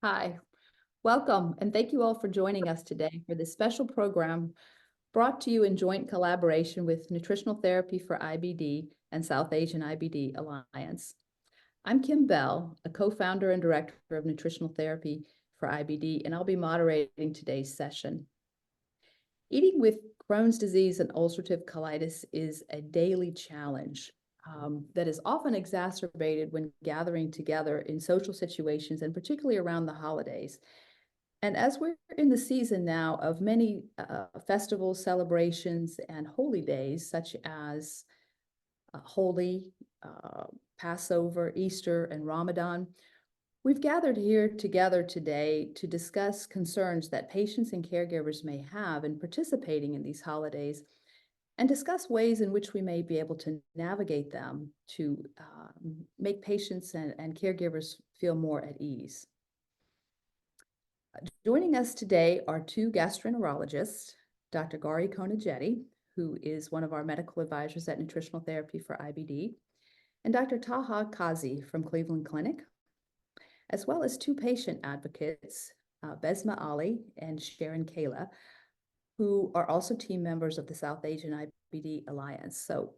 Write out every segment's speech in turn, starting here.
Hi, welcome, and thank you all for joining us today for this special program brought to you in joint collaboration with Nutritional Therapy for IBD and South Asian IBD Alliance. I'm Kim Bell, a co-founder and director of Nutritional Therapy for IBD, and I'll be moderating today's session. Eating with Crohn's disease and ulcerative colitis is a daily challenge that is often exacerbated when gathering together in social situations, and particularly around the holidays. And as we're in the season now of many festivals, celebrations, and holy days, such as Holi, Passover, Easter, and Ramadan, we've gathered here together today to discuss concerns that patients and caregivers may have in participating in these holidays, and discuss ways in which we may be able to navigate them to make patients and caregivers feel more at ease. Joining us today are two gastroenterologists, Dr. Gauree Konijeti, who is one of our medical advisors at Nutritional Therapy for IBD, and Dr. Taha Qazi from Cleveland Clinic, as well as two patient advocates, Basmah and Sharan, Khela, who are also team members of the South Asian IBD Alliance. So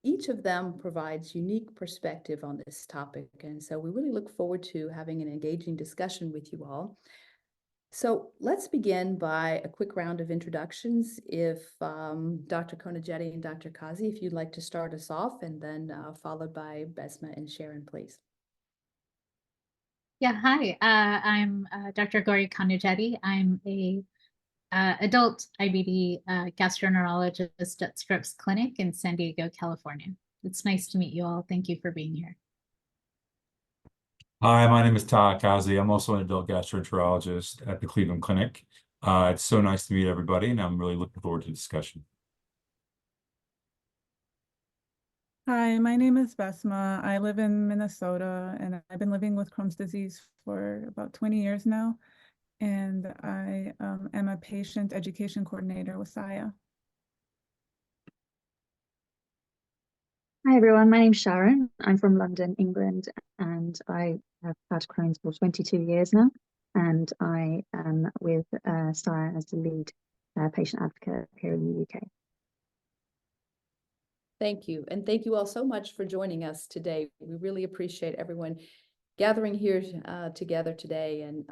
each of them provides unique perspective on this topic. And so we really look forward to having an engaging discussion with you all. So let's begin by a quick round of introductions. If Dr. Konijeti and Dr. Qazi, if you'd like to start us off, and then followed by Basmah and Sharan, please. Yeah, hi. I'm Dr. Gauree Konijeti. I'm a adult IBD gastroenterologist at Scripps Clinic in San Diego, California. It's nice to meet you all. Thank you for being here. Hi, my name is Taha Qazi. I'm also an adult gastroenterologist at the Cleveland Clinic. It's so nice to meet everybody, and I'm really looking forward to the discussion. Hi, my name is Basmah. I live in Minnesota, and I've been living with Crohn's disease for about 20 years now. And I am a patient education coordinator with SAIA. Hi everyone, my name's Sharan. I'm from London, England, and I have had Crohn's for 22 years now. And I am with SAIA as the lead patient advocate here in the UK. Thank you. And thank you all so much for joining us today. We really appreciate everyone gathering here together today and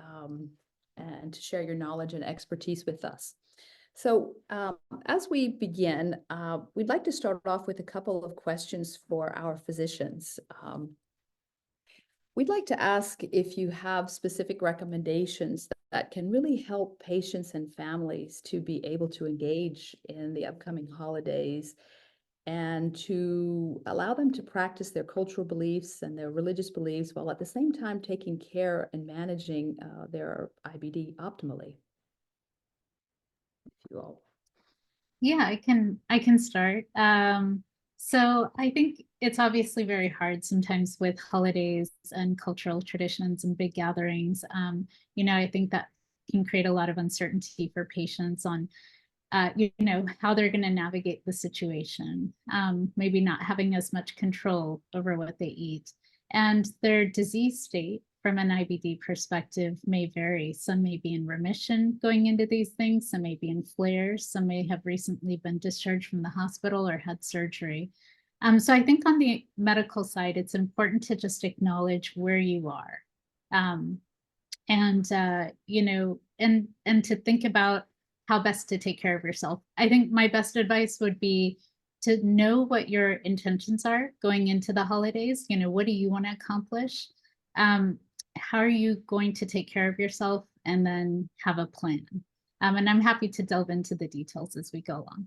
to share your knowledge and expertise with us. So as we begin, we'd like to start off with a couple of questions for our physicians. We'd like to ask if you have specific recommendations that can really help patients and families to be able to engage in the upcoming holidays and to allow them to practice their cultural beliefs and their religious beliefs while at the same time taking care and managing their IBD optimally. If you all. Yeah, I can start. So I think it's obviously very hard sometimes with holidays and cultural traditions and big gatherings. I think that can create a lot of uncertainty for patients on how they're going to navigate the situation, maybe not having as much control over what they eat. And their disease state from an IBD perspective may vary. Some may be in remission going into these things, some may be in flares, some may have recently been discharged from the hospital or had surgery. So I think on the medical side, it's important to just acknowledge where you are. And to think about how best to take care of yourself. I think my best advice would be to know what your intentions are going into the holidays. What do you want to accomplish? How are you going to take care of yourself? And then have a plan. And I'm happy to delve into the details as we go along.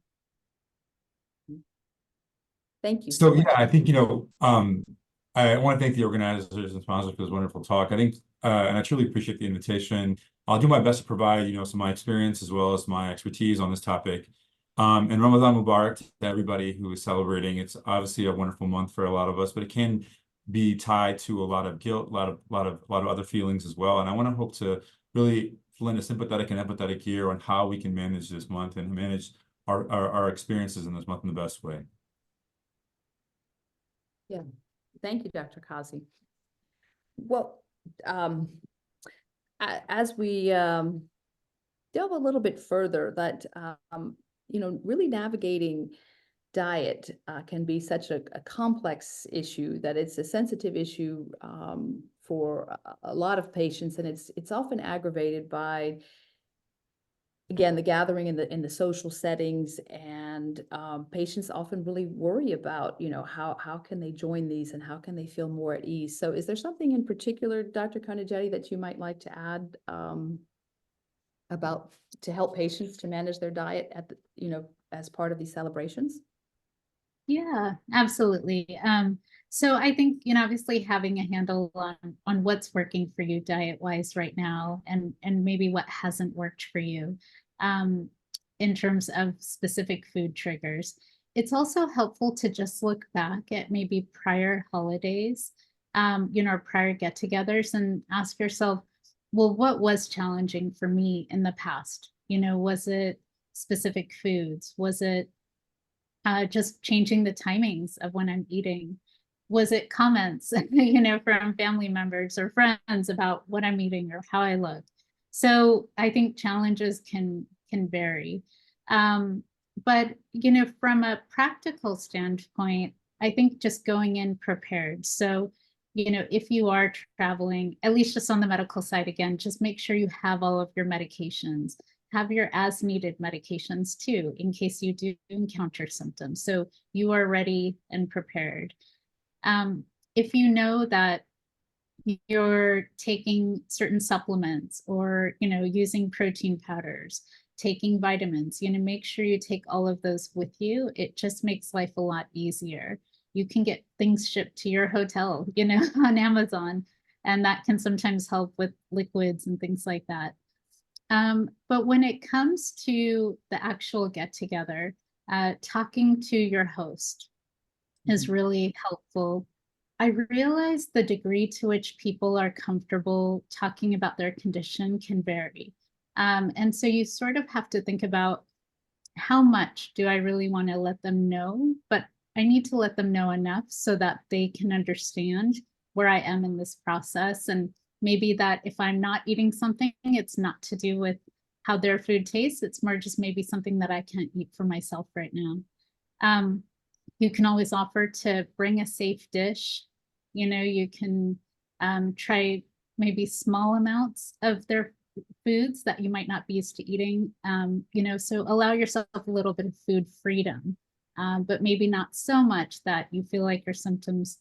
Thank you. So yeah, I think, I want to thank the organizers and sponsors for this wonderful talk. I think, and I truly appreciate the invitation. I'll do my best to provide, some of my experience as well as my expertise on this topic. And Ramadan Mubarak to everybody who is celebrating. It's obviously a wonderful month for a lot of us, but it can be tied to a lot of guilt, a lot of other feelings as well. And I want to hope to really lend a sympathetic and empathetic ear on how we can manage this month and manage our experiences in this month in the best way. Yeah, thank you, Dr. Qazi. Well, as we delve a little bit further, that really navigating diet can be such a complex issue, that it's a sensitive issue for a lot of patients, and it's often aggravated by, again, the gathering in the social settings, and patients often really worry about, how can they join these and how can they feel more at ease. So is there something in particular, Dr. Konijeti, that you might like to add about to help patients to manage their diet at the, as part of these celebrations? Yeah, absolutely. So I think, obviously having a handle on what's working for you diet-wise right now, and maybe what hasn't worked for you in terms of specific food triggers. It's also helpful to just look back at maybe prior holidays, or prior get-togethers, and ask yourself, well, what was challenging for me in the past? Was it specific foods? Was it just changing the timings of when I'm eating? Was it comments, from family members or friends about what I'm eating or how I look? So I think challenges can vary. But, from a practical standpoint, I think just going in prepared. So, if you are traveling, at least just on the medical side, again, just make sure you have all of your medications. Have your as needed medications too, in case you do encounter symptoms. So you are ready and prepared. If you know that you're taking certain supplements, or, using protein powders, taking vitamins, make sure you take all of those with you. It just makes life a lot easier. You can get things shipped to your hotel, on Amazon, and that can sometimes help with liquids and things like that. But when it comes to the actual get together, talking to your host is really helpful. I realize the degree to which people are comfortable talking about their condition can vary. And so you sort of have to think about, how much do I really want to let them know? But I need to let them know enough so that they can understand where I am in this process. And maybe that if I'm not eating something, it's not to do with how their food tastes. It's more just maybe something that I can't eat for myself right now. You can always offer to bring a safe dish. You can try maybe small amounts of their foods that you might not be used to eating. So allow yourself a little bit of food freedom, but maybe not so much that you feel like your symptoms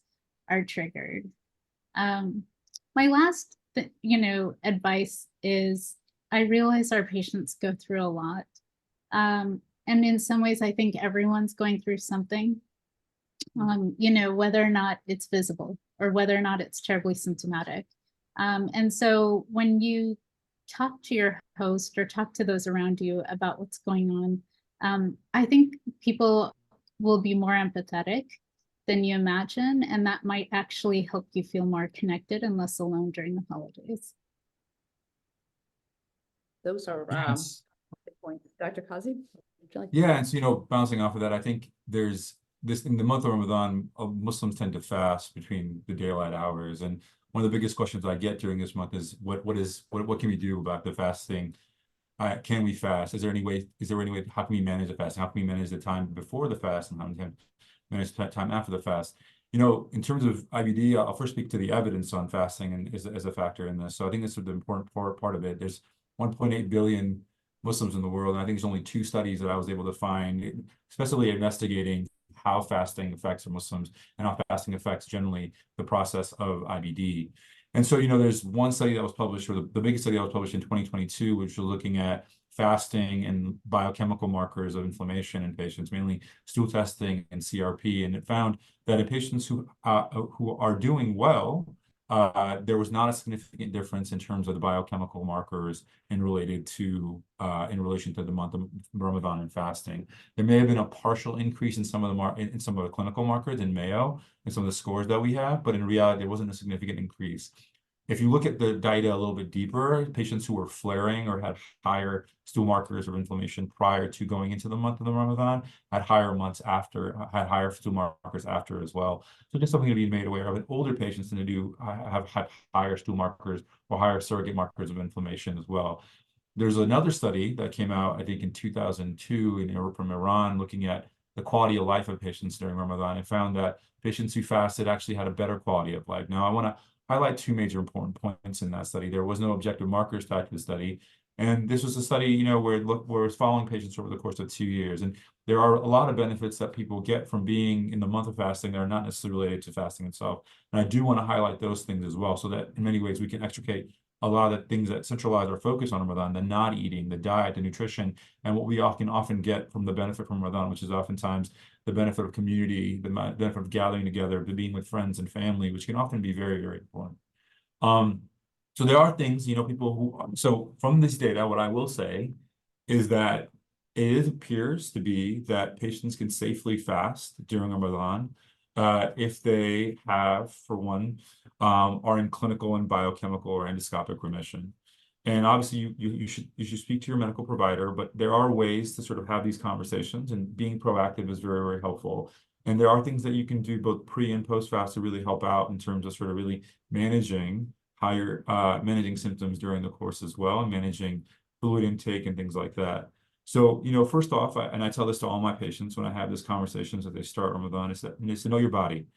are triggered. My last, advice is, I realize our patients go through a lot. And in some ways, I think everyone's going through something, whether or not it's visible or whether or not it's terribly symptomatic. And so when you talk to your host or talk to those around you about what's going on, I think people will be more empathetic than you imagine, and that might actually help you feel more connected and less alone during the holidays. Those are Yes. good points. Dr. Qazi, would you like to? Yeah, and so, bouncing off of that, I think there's this, in the month of Ramadan, Muslims tend to fast between the daylight hours, and one of the biggest questions I get during this month is, what can we do about the fasting? Can we fast? Is there any way, how can we manage the fasting? How can we manage the time before the fast, and how can we manage the time after the fast? In terms of IBD, I'll first speak to the evidence on fasting and as a factor in this. So I think this is the important part of it. There's 1.8 billion Muslims in the world, and I think there's only 2 studies that I was able to find, especially investigating how fasting affects Muslims and how fasting affects generally the process of IBD. And so, there's one study that was published, or the biggest study that was published in 2022, which was looking at fasting and biochemical markers of inflammation in patients, mainly stool testing and CRP. And it found that in patients who are doing well, there was not a significant difference in terms of the biochemical markers in relation to the month of Ramadan and fasting. There may have been a partial increase in some of the clinical markers in Mayo and some of the scores that we have, but in reality, there wasn't a significant increase. If you look at the data a little bit deeper, patients who were flaring or had higher stool markers of inflammation prior to going into the month of the Ramadan had higher stool markers after as well. So just something to be made aware of. And older patients tend to have higher stool markers or higher surrogate markers of inflammation as well. There's another study that came out, I think, in 2002 in Europe from Iran, looking at the quality of life of patients during Ramadan, and found that patients who fasted actually had a better quality of life. Now, I want to highlight two major important points in that study. There was no objective markers tied to the study. And this was a study, you know, where it's following patients over the course of 2 years. And there are a lot of benefits that people get from being in the month of fasting that are not necessarily related to fasting itself. And I do want to highlight those things as well, so that in many ways we can extricate a lot of the things that centralize our focus on Ramadan, the not eating, the diet, the nutrition, and what we often get from the benefit from Ramadan, which is oftentimes the benefit of community, the benefit of gathering together, the being with friends and family, which can often be very, very important. So there are things, you know, so from this data, what I will say is that it appears to be that patients can safely fast during Ramadan if they have, for one, are in clinical and biochemical or endoscopic remission. And obviously, you should speak to your medical provider, but there are ways to sort of have these conversations, and being proactive is very, very helpful. And there are things that you can do both pre and post fast to really help out in terms of sort of really managing managing symptoms during the course as well, and managing fluid intake and things like that. So, you know, first off, and I tell this to all my patients when I have these conversations as they start Ramadan, is to know your body,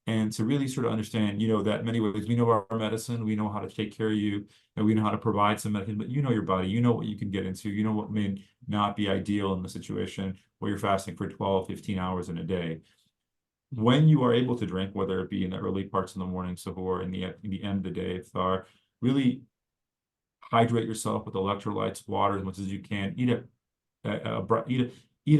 and to really sort of understand, you know, that in many ways we know our medicine, we know how to take care of you, and we know how to provide some medicine, but you know your body, you know what you can get into, you know what may not be ideal in the situation where you're fasting for 12, 15 hours in a day. When you are able to drink, whether it be in the early parts of the morning, suhoor, or in the end of the day, iftar, really hydrate yourself with electrolytes, water as much as you can. Eat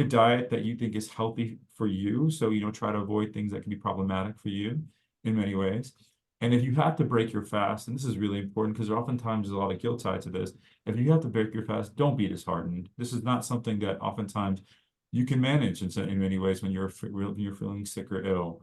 a diet that you think is healthy for you. So, you know, try to avoid things that can be problematic for you in many ways. And if you have to break your fast, and this is really important because oftentimes there's a lot of guilt tied to this, if you have to break your fast, don't be disheartened. This is not something that oftentimes you can manage in many ways when you're feeling sick or ill.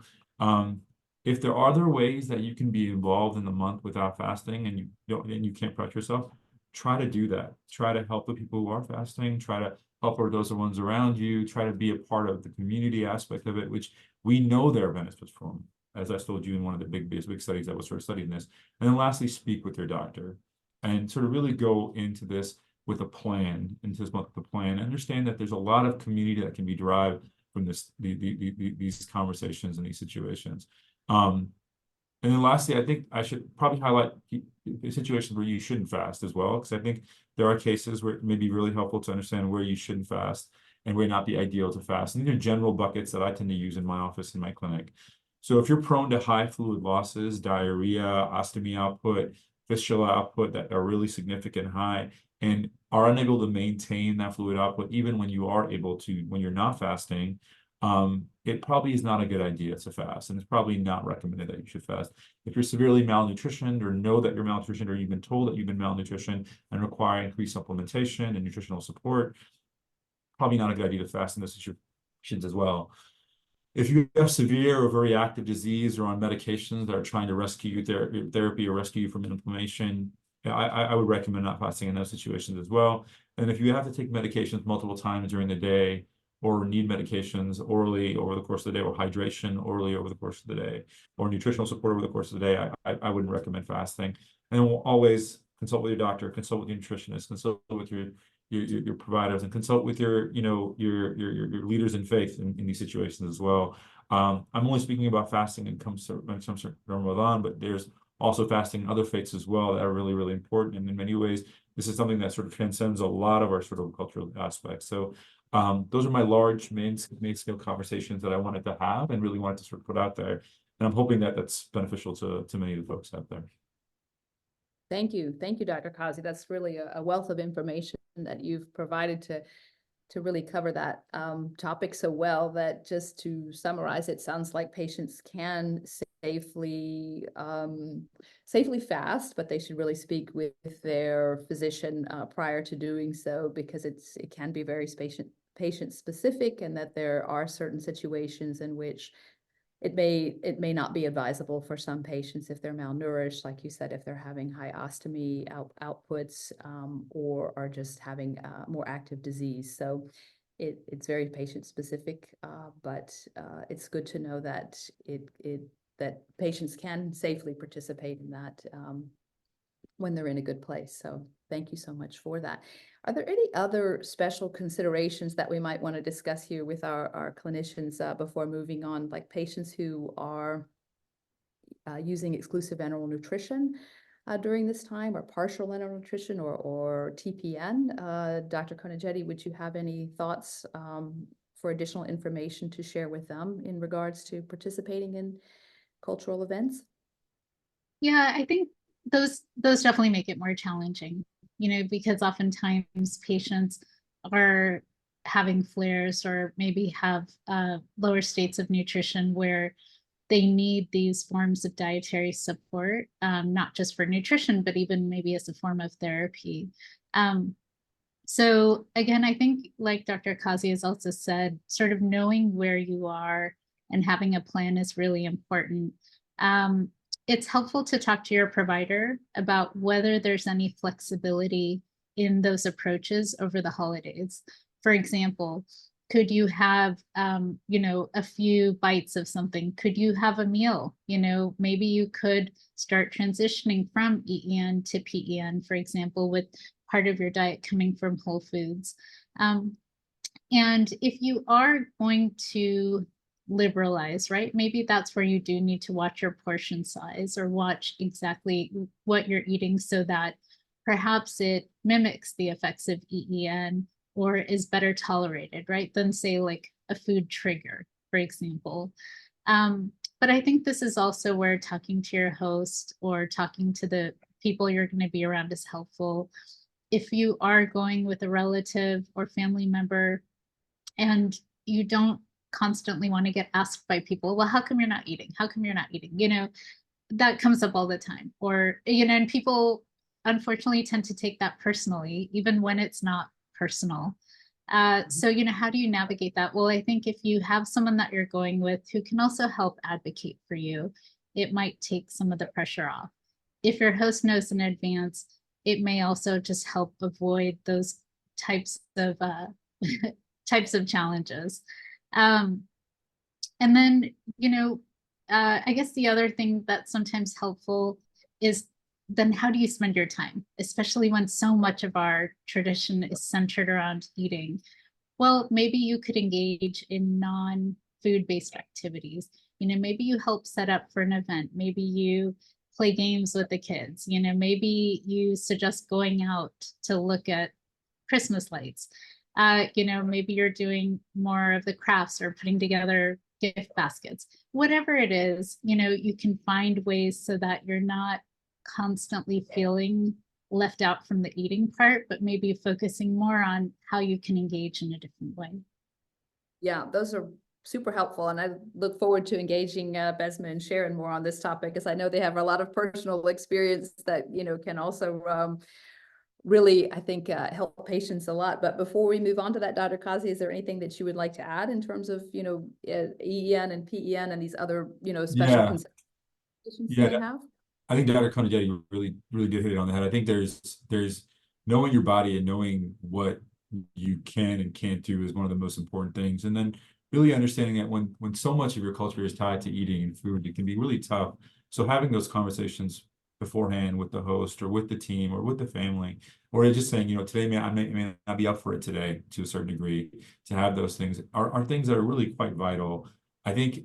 If there are other ways that you can be involved in the month without fasting, and you can't pressure yourself, try to do that. Try to help the people who are fasting. Try to help those ones around you. Try to be a part of the community aspect of it, which we know there are benefits from, as I told you in one of the big studies that was sort of studying this. And then lastly, speak with your doctor and sort of really go into this with a plan, understand that there's a lot of community that can be derived from these conversations and these situations. And then lastly, I think I should probably highlight the situations where you shouldn't fast as well, because I think there are cases where it may be really helpful to understand where you shouldn't fast and where it not be ideal to fast. And these are general buckets that I tend to use in my office, in my clinic. So if you're prone to high fluid losses, diarrhea, ostomy output, fistula output that are really significant high, and are unable to maintain that fluid output, even when you are able to, when you're not fasting, it probably is not a good idea to fast, and it's probably not recommended that you should fast. If you're severely malnutritioned, or know that you're malnutritioned, or you've been told that you've been malnutritioned and require increased supplementation and nutritional support, probably not a good idea to fast in those situations as well. If you have severe or very active disease, or on medications that are trying to rescue you, therapy or rescue you from inflammation, I would recommend not fasting in those situations as well. And if you have to take medications multiple times during the day, or need medications orally over the course of the day, or hydration orally over the course of the day, or nutritional support over the course of the day, I wouldn't recommend fasting. And we'll always consult with your doctor, consult with your nutritionist, consult with your providers, and consult with your leaders in faith in these situations as well. I'm only speaking about fasting when it comes to Ramadan, but there's also fasting in other faiths as well that are really, really important. And in many ways, this is something that sort of transcends a lot of our sort of cultural aspects. So those are my large main scale conversations that I wanted to have and really wanted to sort of put out there. And I'm hoping that that's beneficial to many of the folks out there. Thank you, Dr. Qazi. That's really a wealth of information that you've provided to really cover that topic so well, that just to summarize, it sounds like patients can safely fast, but they should really speak with their physician prior to doing so, because it can be very patient specific, and that there are certain situations in which it may not be advisable for some patients if they're malnourished, like you said, if they're having high ostomy outputs, or are just having more active disease. So it's very patient specific, but it's good to know that that patients can safely participate in that when they're in a good place. So thank you so much for that. Are there any other special considerations that we might want to discuss here with our clinicians before moving on, like patients who are using exclusive enteral nutrition during this time, or partial enteral nutrition, or TPN? Dr. Konijeti, would you have any thoughts for additional information to share with them in regards to participating in cultural events? Yeah, I think those definitely make it more challenging, because oftentimes patients are having flares or maybe have lower states of nutrition where they need these forms of dietary support, not just for nutrition, but even maybe as a form of therapy. So again, I think like Dr. Qazi has also said, sort of knowing where you are and having a plan is really important. It's helpful to talk to your provider about whether there's any flexibility in those approaches over the holidays. For example, could you have, a few bites of something? Could you have a meal? Maybe you could start transitioning from EEN to PEN, for example, with part of your diet coming from whole foods. And if you are going to liberalize, right, maybe that's where you do need to watch your portion size or watch exactly what you're eating so that perhaps it mimics the effects of EEN or is better tolerated, right, than say like a food trigger, for example. But I think this is also where talking to your host or talking to the people you're going to be around is helpful. If you are going with a relative or family member and you don't constantly want to get asked by people, well, how come you're not eating? How come you're not eating? That comes up all the time. Or, and people unfortunately tend to take that personally, even when it's not personal. So, how do you navigate that? Well, I think if you have someone that you're going with who can also help advocate for you, it might take some of the pressure off. If your host knows in advance, it may also just help avoid those types of types of challenges. And then, I guess the other thing that's sometimes helpful is then how do you spend your time, especially when so much of our tradition is centered around eating? Well, maybe you could engage in non-food-based activities. Maybe you help set up for an event. Maybe you play games with the kids. Maybe you suggest going out to look at Christmas lights. Maybe you're doing more of the crafts or putting together gift baskets. Whatever it is, you can find ways so that you're not constantly feeling left out from the eating part, but maybe focusing more on how you can engage in a different way. Yeah, those are super helpful. And I look forward to engaging Basmah and Sharan more on this topic, because I know they have a lot of personal experience that, can also really, I think, help patients a lot. But before we move on to that, Dr. Qazi, is there anything that you would like to add in terms of, EEN and PEN and these other, special considerations they have? I think Dr. Konijeti really did hit it on the head. I think there's knowing your body and knowing what you can and can't do is one of the most important things. And then really understanding that when so much of your culture is tied to eating and food, it can be really tough. So having those conversations beforehand with the host or with the team or with the family, or just saying, today I may not be up for it today to a certain degree, to have those things are things that are really quite vital. I think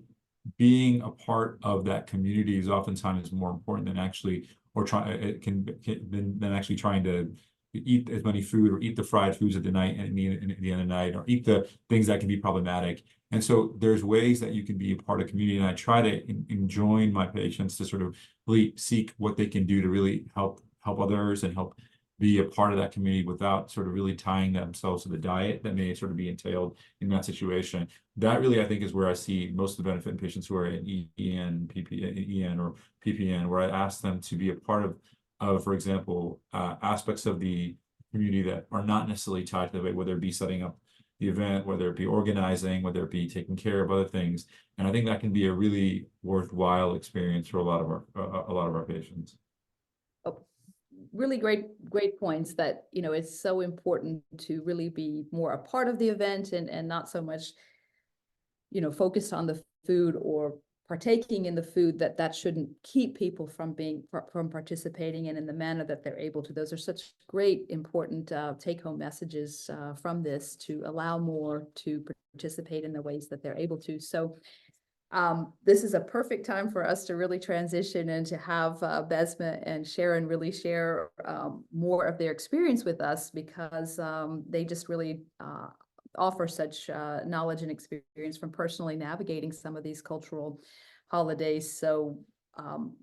being a part of that community is oftentimes more important than actually, or than actually trying to eat as many food or eat the fried foods at the night and at the end of the night, or eat the things that can be problematic. And so there's ways that you can be a part of community. And I try to enjoin my patients to sort of really seek what they can do to really help others and help be a part of that community without sort of really tying themselves to the diet that may sort of be entailed in that situation. That really, I think, is where I see most of the benefit in patients who are in EEN, EEN or PPN, where I ask them to be a part of, for example, aspects of the community that are not necessarily tied to the weight, whether it be setting up the event, whether it be organizing, whether it be taking care of other things. And I think that can be a really worthwhile experience for a lot of our patients. Really great points that, it's so important to really be more a part of the event and not so much, focused on the food or partaking in the food, that shouldn't keep people from participating in the manner that they're able to. Those are such great, important take-home messages from this, to allow more to participate in the ways that they're able to. So this is a perfect time for us to really transition and to have Basmah and Sharan really share more of their experience with us, because they just really offer such knowledge and experience from personally navigating some of these cultural holidays. So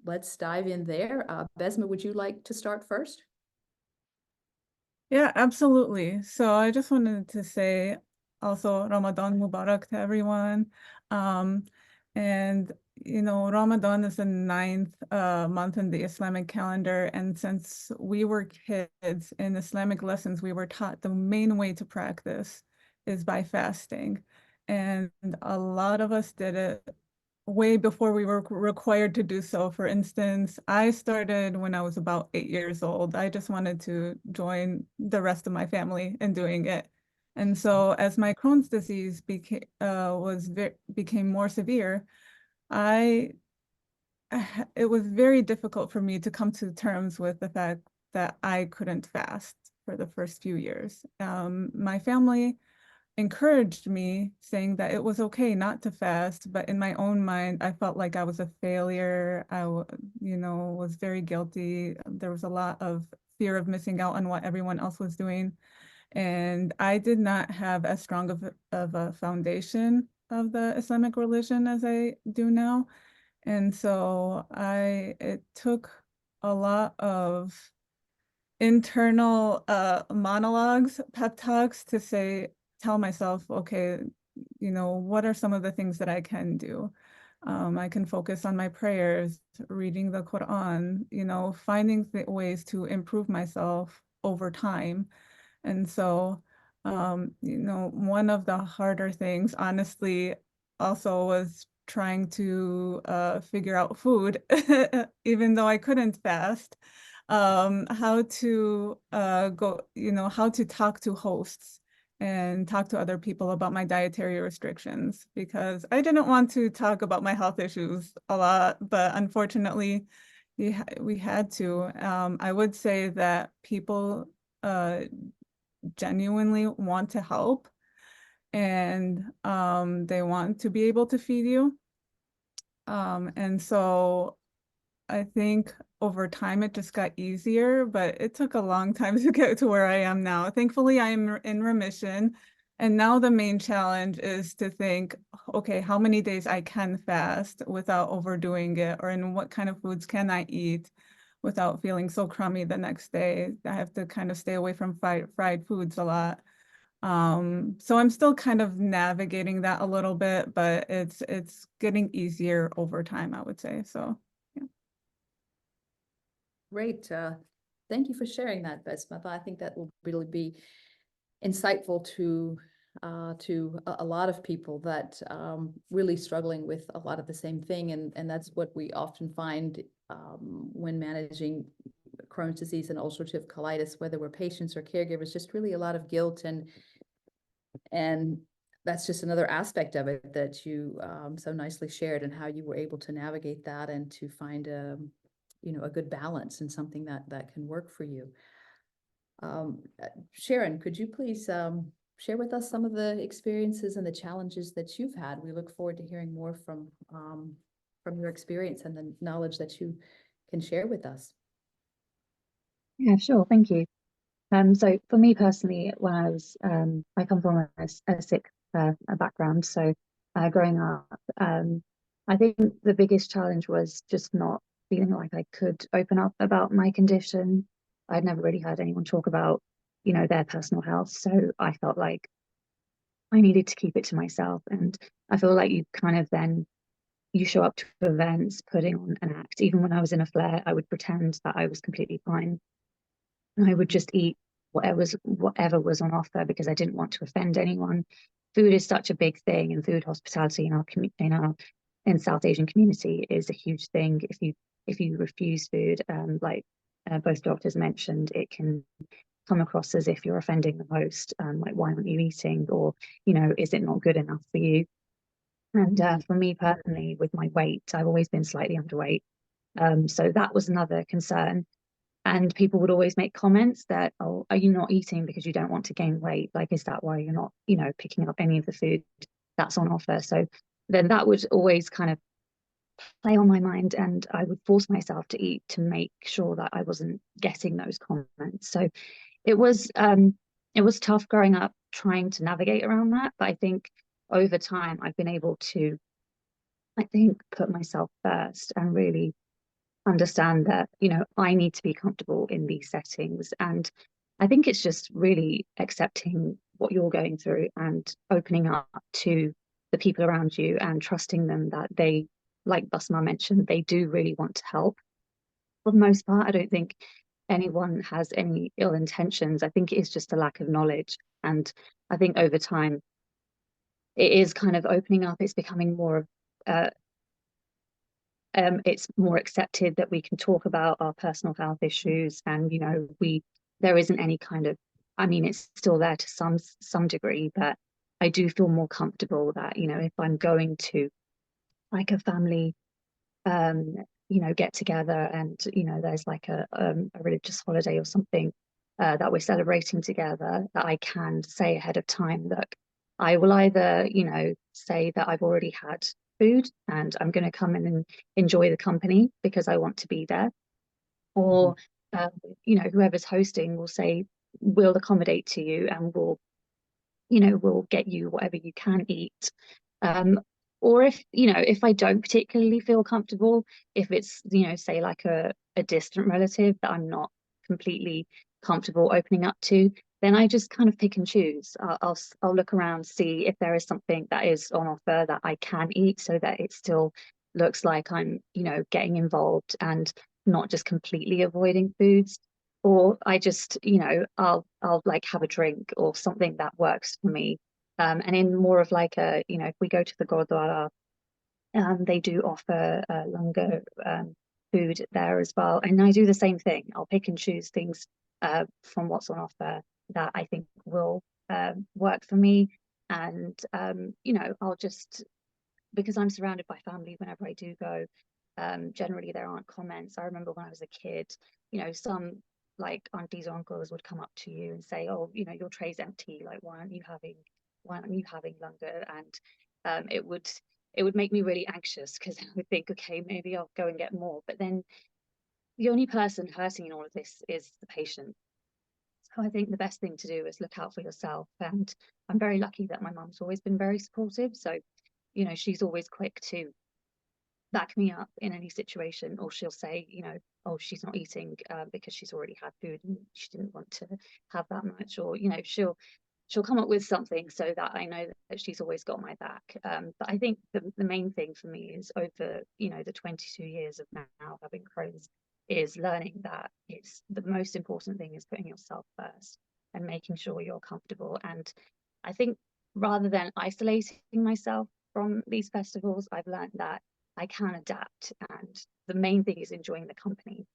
let's dive in there. Basmah, would you like to start first? Yeah, absolutely. So I just wanted to say also Ramadan Mubarak to everyone. And Ramadan is the 9th month in the Islamic calendar. And since we were kids in Islamic lessons, we were taught the main way to practice is by fasting. And a lot of us did it way before we were required to do so. For instance, I started when I was about 8 years old. I just wanted to join the rest of my family in doing it. And so as my Crohn's disease became more severe, it was very difficult for me to come to terms with the fact that I couldn't fast for the first few years. My family encouraged me, saying that it was okay not to fast, but in my own mind, I felt like I was a failure. I was very guilty. There was a lot of fear of missing out on what everyone else was doing. And I did not have as strong of a foundation of the Islamic religion as I do now. And so it took a lot of internal monologues, pep talks to tell myself, okay, what are some of the things that I can do? I can focus on my prayers, reading the Quran, finding ways to improve myself over time. And so, one of the harder things, honestly, also was trying to figure out food, even though I couldn't fast, how to how to talk to hosts and talk to other people about my dietary restrictions, because I didn't want to talk about my health issues a lot, but unfortunately, we had to. I would say that people genuinely want to help, and they want to be able to feed you. And so I think over time it just got easier, but it took a long time to get to where I am now. Thankfully, I am in remission. And now the main challenge is to think, okay, how many days I can fast without overdoing it, or in what kind of foods can I eat without feeling so crummy the next day. I have to kind of stay away from fried foods a lot. So I'm still kind of navigating that a little bit, but it's getting easier over time, I would say. So yeah. Great. Thank you for sharing that, Basmah. I think that will really be insightful to a lot of people that really struggling with a lot of the same thing, and that's what we often find when managing Crohn's disease and ulcerative colitis, whether we're patients or caregivers, just really a lot of guilt, and that's just another aspect of it that you so nicely shared, and how you were able to navigate that and to find a good balance and something that can work for you. Sharan, could you please share with us some of the experiences and the challenges that you've had? We look forward to hearing more from your experience and the knowledge that you can share with us. Yeah, sure. Thank you. So for me personally, when I come from a sick background. So growing up, I think the biggest challenge was just not feeling like I could open up about my condition. I'd never really heard anyone talk about, their personal health. So I felt like I needed to keep it to myself. And I feel like you show up to events putting on an act. Even when I was in a flare, I would pretend that I was completely fine. And I would just eat whatever was on offer, because I didn't want to offend anyone. Food is such a big thing, and food hospitality in our in South Asian community is a huge thing. If you refuse food, like both doctors mentioned, it can come across as if you're offending the host. Like, why aren't you eating? Or, is it not good enough for you? And for me personally, with my weight, I've always been slightly underweight. So that was another concern. And people would always make comments that, oh, are you not eating because you don't want to gain weight? Like, is that why you're not, picking up any of the food that's on offer? So then that would always kind of play on my mind, and I would force myself to eat to make sure that I wasn't getting those comments. So it was tough growing up trying to navigate around that. But I think over time I've been able to, put myself first and really understand that, I need to be comfortable in these settings. And I think it's just really accepting what you're going through and opening up to the people around you and trusting them that they, like Basmah mentioned, they do really want to help. For the most part, I don't think anyone has any ill intentions. I think it is just a lack of knowledge. And I think over time, it is kind of opening up. It's becoming more it's more accepted that we can talk about our personal health issues, and there isn't any kind of, I mean, it's still there to some degree, but I do feel more comfortable that if I'm going to like a family get together, and there's like a religious holiday or something that we're celebrating together, that I can say ahead of time, look, I will either say that I've already had food and I'm going to come in and enjoy the company because I want to be there, or whoever's hosting will say we'll accommodate to you and we'll get you whatever you can eat. Or if I don't particularly feel comfortable, if it's say like a distant relative that I'm not completely comfortable opening up to, then I just kind of pick and choose. I'll look around, see if there is something that is on offer that I can eat, so that it still looks like I'm getting involved and not just completely avoiding foods. Or I just I'll like have a drink or something that works for me. And in more of like a if we go to the Gurdwara, they do offer longer food there as well, and I do the same thing. I'll pick and choose things from what's on offer that I think will work for me. And I'll just, because I'm surrounded by family whenever I do go, generally there aren't comments. I remember when I was a kid, some like aunties or uncles would come up to you and say, oh, your tray's empty, like why aren't you having longer? And it would make me really anxious, because I would think, okay, maybe I'll go and get more. But then the only person hurting in all of this is the patient. So I think the best thing to do is look out for yourself. And I'm very lucky that my mum's always been very supportive. So, she's always quick to back me up in any situation, or she'll say, oh, she's not eating because she's already had food and she didn't want to have that much, or she'll come up with something so that I know that she's always got my back. But I think the main thing for me is, over the 22 years of now having Crohn's, is learning that it's the most important thing is putting yourself first and making sure you're comfortable. And I think rather than isolating myself from these festivals, I've learned that I can adapt, and the main thing is enjoying the company.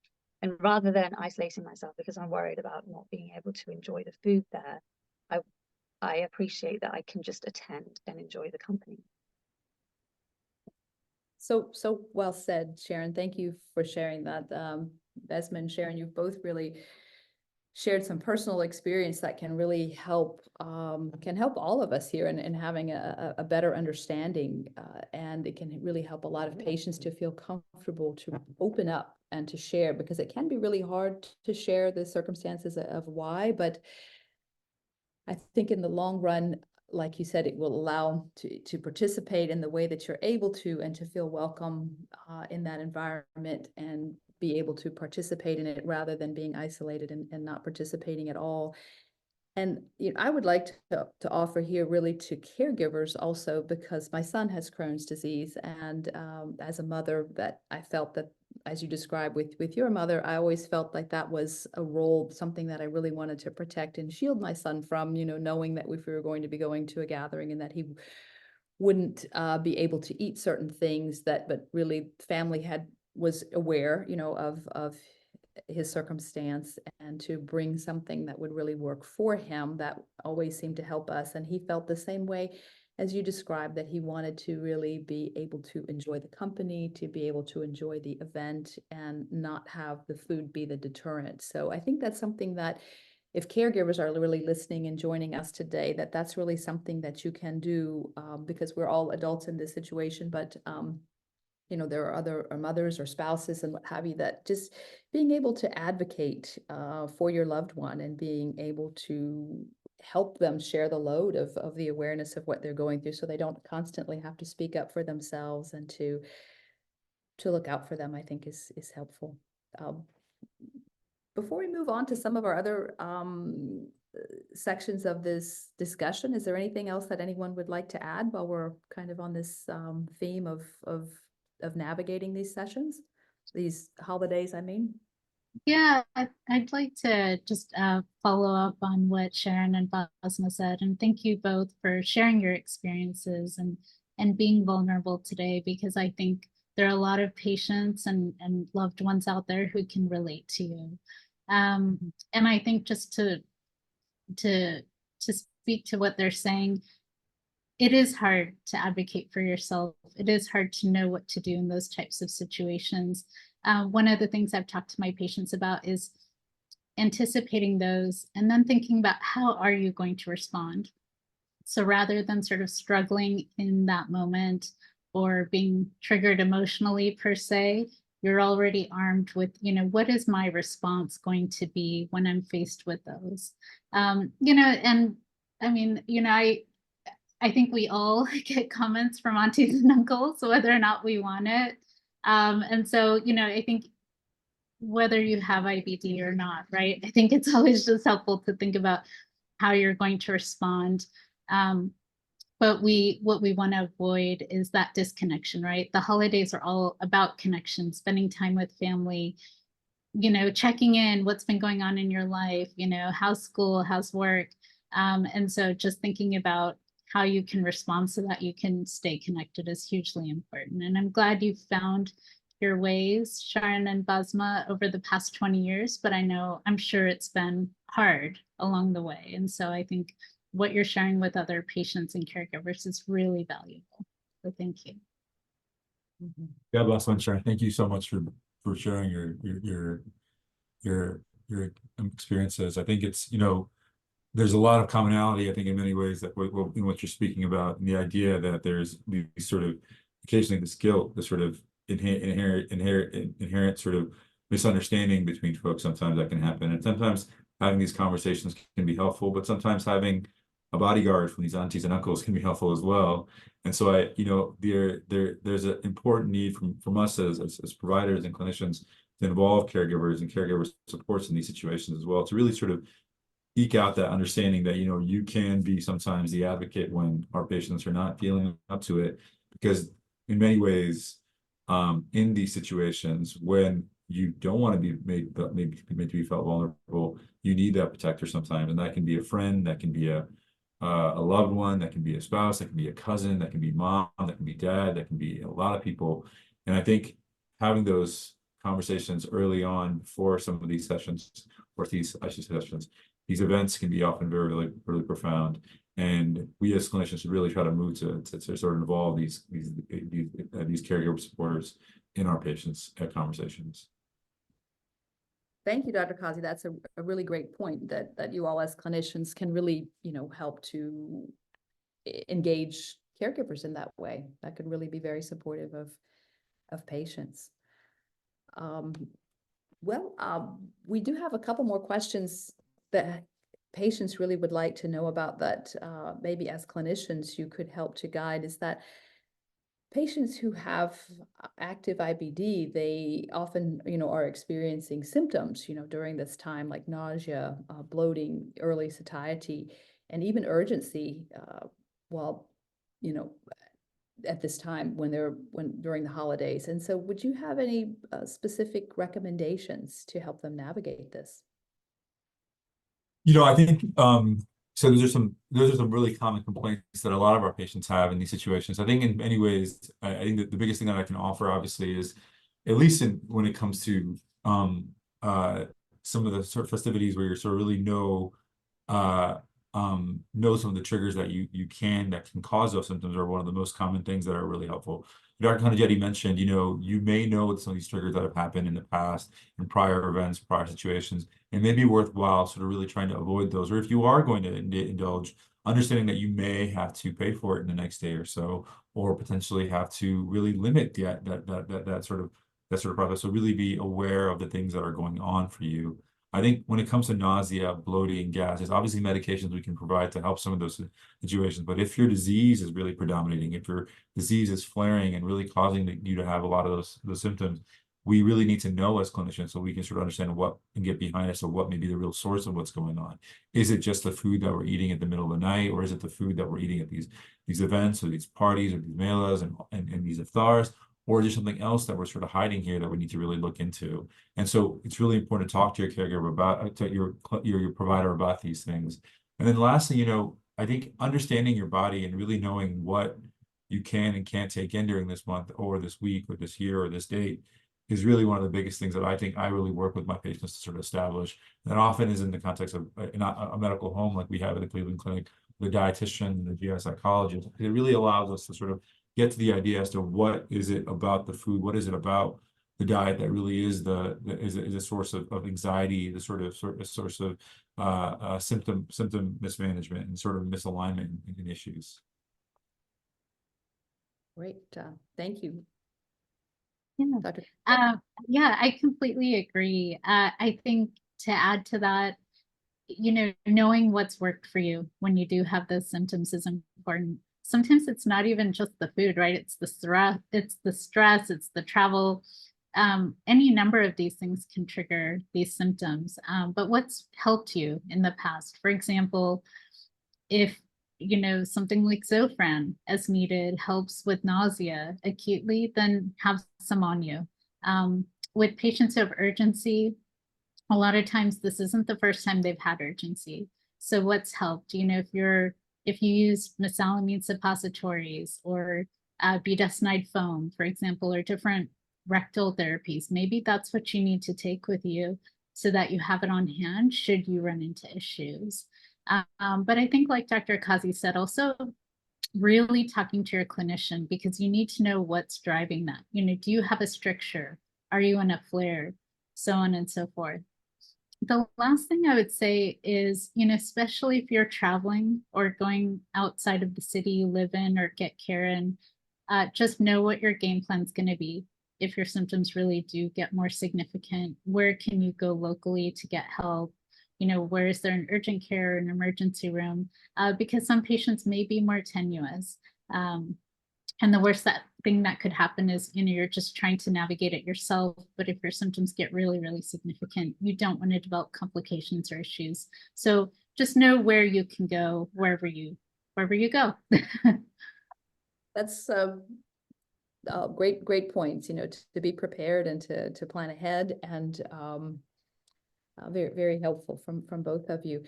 And rather than isolating myself because I'm worried about not being able to enjoy the food there, I appreciate that I can just attend and enjoy the company. So well said, Sharan. Thank you for sharing that. Basmah and Sharan, you've both really shared some personal experience that can really help all of us here in having a better understanding, and it can really help a lot of patients to feel comfortable to open up and to share, because it can be really hard to share the circumstances of why. But I think in the long run, like you said, it will allow to participate in the way that you're able to, and to feel welcome in that environment, and be able to participate in it rather than being isolated and not participating at all. And I would like to offer here really to caregivers also, because my son has Crohn's disease, and as a mother, that I felt that, as you described with your mother, I always felt like that was a role, something that I really wanted to protect and shield my son from, knowing that if we were going to be going to a gathering and that he wouldn't be able to eat certain things, but really family was aware, of his circumstance, and to bring something that would really work for him, that always seemed to help us. And he felt the same way. as you described, that he wanted to really be able to enjoy the company, to be able to enjoy the event, and not have the food be the deterrent. So I think that's something that, if caregivers are really listening and joining us today, that's really something that you can do, because we're all adults in this situation, but you know, there are other mothers or spouses and what have you, that just being able to advocate for your loved one and being able to help them share the load of the awareness of what they're going through, so they don't constantly have to speak up for themselves, and to look out for them, I think is helpful. Before we move on to some of our other sections of this discussion, is there anything else that anyone would like to add while we're kind of on this theme of navigating these sessions, these holidays, I mean? Yeah, I'd like to just follow up on what Sharan and Basmah said, and thank you both for sharing your experiences and being vulnerable today, because I think there are a lot of patients and loved ones out there who can relate to you. And I think just to speak to what they're saying, it is hard to advocate for yourself. It is hard to know what to do in those types of situations. One of the things I've talked to my patients about is anticipating those and then thinking about how are you going to respond. So rather than sort of struggling in that moment or being triggered emotionally per se, you're already armed with, you know, what is my response going to be when I'm faced with those? You know, and I mean, you know, I think we all get comments from aunties and uncles, whether or not we want it. And so, you know, I think whether you have IBD or not, right? I think it's always just helpful to think about how you're going to respond. But what we want to avoid is that disconnection, right? The holidays are all about connection, spending time with family, you know, checking in, what's been going on in your life, you know, how's school, how's work. And so just thinking about how you can respond so that you can stay connected is hugely important. And I'm glad you found your ways, Sharan and Basmah, over the past 20 years, but I'm sure it's been hard along the way. And so I think what you're sharing with other patients and caregivers is really valuable. So thank you. God bless, Sharan. Thank you so much for sharing your experiences. I think it's, you know, there's a lot of commonality, I think, in many ways, that in what you're speaking about, and the idea that there's these sort of occasionally this guilt, this sort of inherent sort of misunderstanding between folks. Sometimes that can happen, and sometimes having these conversations can be helpful, but sometimes having a bodyguard from these aunties and uncles can be helpful as well. And so you know, there's an important need from us as providers and clinicians to involve caregivers and caregiver supports in these situations as well, to really sort of eke out that understanding that, you know, you can be sometimes the advocate when our patients are not feeling up to it, because in many ways, in these situations when you don't want to be made to be felt vulnerable, you need that protector sometimes, and that can be a friend, that can be a loved one, that can be a spouse, that can be a cousin, that can be mom, that can be dad, that can be a lot of people. And I think having those conversations early on before some of these sessions, or these sessions, these events can be often very, really, really profound. And we as clinicians should really try to move to sort of involve these caregiver supporters in our patients' conversations. Thank you, Dr. Qazi. That's a really great point, that you all as clinicians can really, you know, help to engage caregivers in that way. That could really be very supportive of patients. We do have a couple more questions that patients really would like to know about, that maybe as clinicians you could help to guide. Is that patients who have active IBD, they often, you know, are experiencing symptoms, you know, during this time, like nausea, bloating, early satiety, and even urgency, while, you know, at this time during the holidays. And so would you have any specific recommendations to help them navigate this? You know, I think so those are some really common complaints that a lot of our patients have in these situations. I think in many ways, I think that the biggest thing that I can offer, obviously, is, at least when it comes to some of the sort of festivities where you sort of really know know some of the triggers that that can cause those symptoms are one of the most common things that are really helpful. Dr. Konijeti mentioned, you may know some of these triggers that have happened in the past, in prior events, prior situations. It may be worthwhile sort of really trying to avoid those. Or if you are going to indulge, understanding that you may have to pay for it in the next day or so, or potentially have to really limit that sort of process. So really be aware of the things that are going on for you. I think when it comes to nausea, bloating, gas, there's obviously medications we can provide to help some of those situations. But if your disease is really predominating, if your disease is flaring and really causing you to have a lot of those symptoms, we really need to know as clinicians so we can sort of understand what and get behind it. So what may be the real source of what's going on? Is it just the food that we're eating at the middle of the night, or is it the food that we're eating at these events or these parties or these melas and these iftars? Or is there something else that we're sort of hiding here that we need to really look into? And so it's really important to talk to your caregiver about, to your provider about these things. And then lastly, I think understanding your body and really knowing what you can and can't take in during this month or this week or this year or this date is really one of the biggest things that I think I really work with my patients to sort of establish. That often is in the context of a medical home like we have at the Cleveland Clinic, the dietitian, the GI psychologist. It really allows us to sort of get to the idea as to what is it about the food, what is it about the diet that really is is a source of anxiety, the source of symptom mismanagement and sort of misalignment in issues. Great, thank you. Yeah. Dr. Yeah, I completely agree. I think to add to that, knowing what's worked for you when you do have those symptoms is important. Sometimes it's not even just the food, right? It's the stress, it's the travel. Any number of these things can trigger these symptoms. But what's helped you in the past? For example, if something like Zofran as needed helps with nausea acutely, then have some on you. With patients who have urgency, a lot of times this isn't the first time they've had urgency. So what's helped? If you use mesalamine suppositories or budesonide foam, for example, or different rectal therapies, maybe that's what you need to take with you so that you have it on hand should you run into issues. But I think, like Dr. Qazi said, also really talking to your clinician, because you need to know what's driving that. Do you have a stricture? Are you in a flare? So on and so forth. The last thing I would say is, especially if you're traveling or going outside of the city you live in or get care in, just know what your game plan is going to be. If your symptoms really do get more significant, where can you go locally to get help? Where is there an urgent care or an emergency room? Because some patients may be more tenuous. And the worst thing that could happen is, you're just trying to navigate it yourself. But if your symptoms get really, really significant, you don't want to develop complications or issues. So just know where you can go, wherever you go. That's great points, to be prepared and to plan ahead, and very, very helpful from both of you.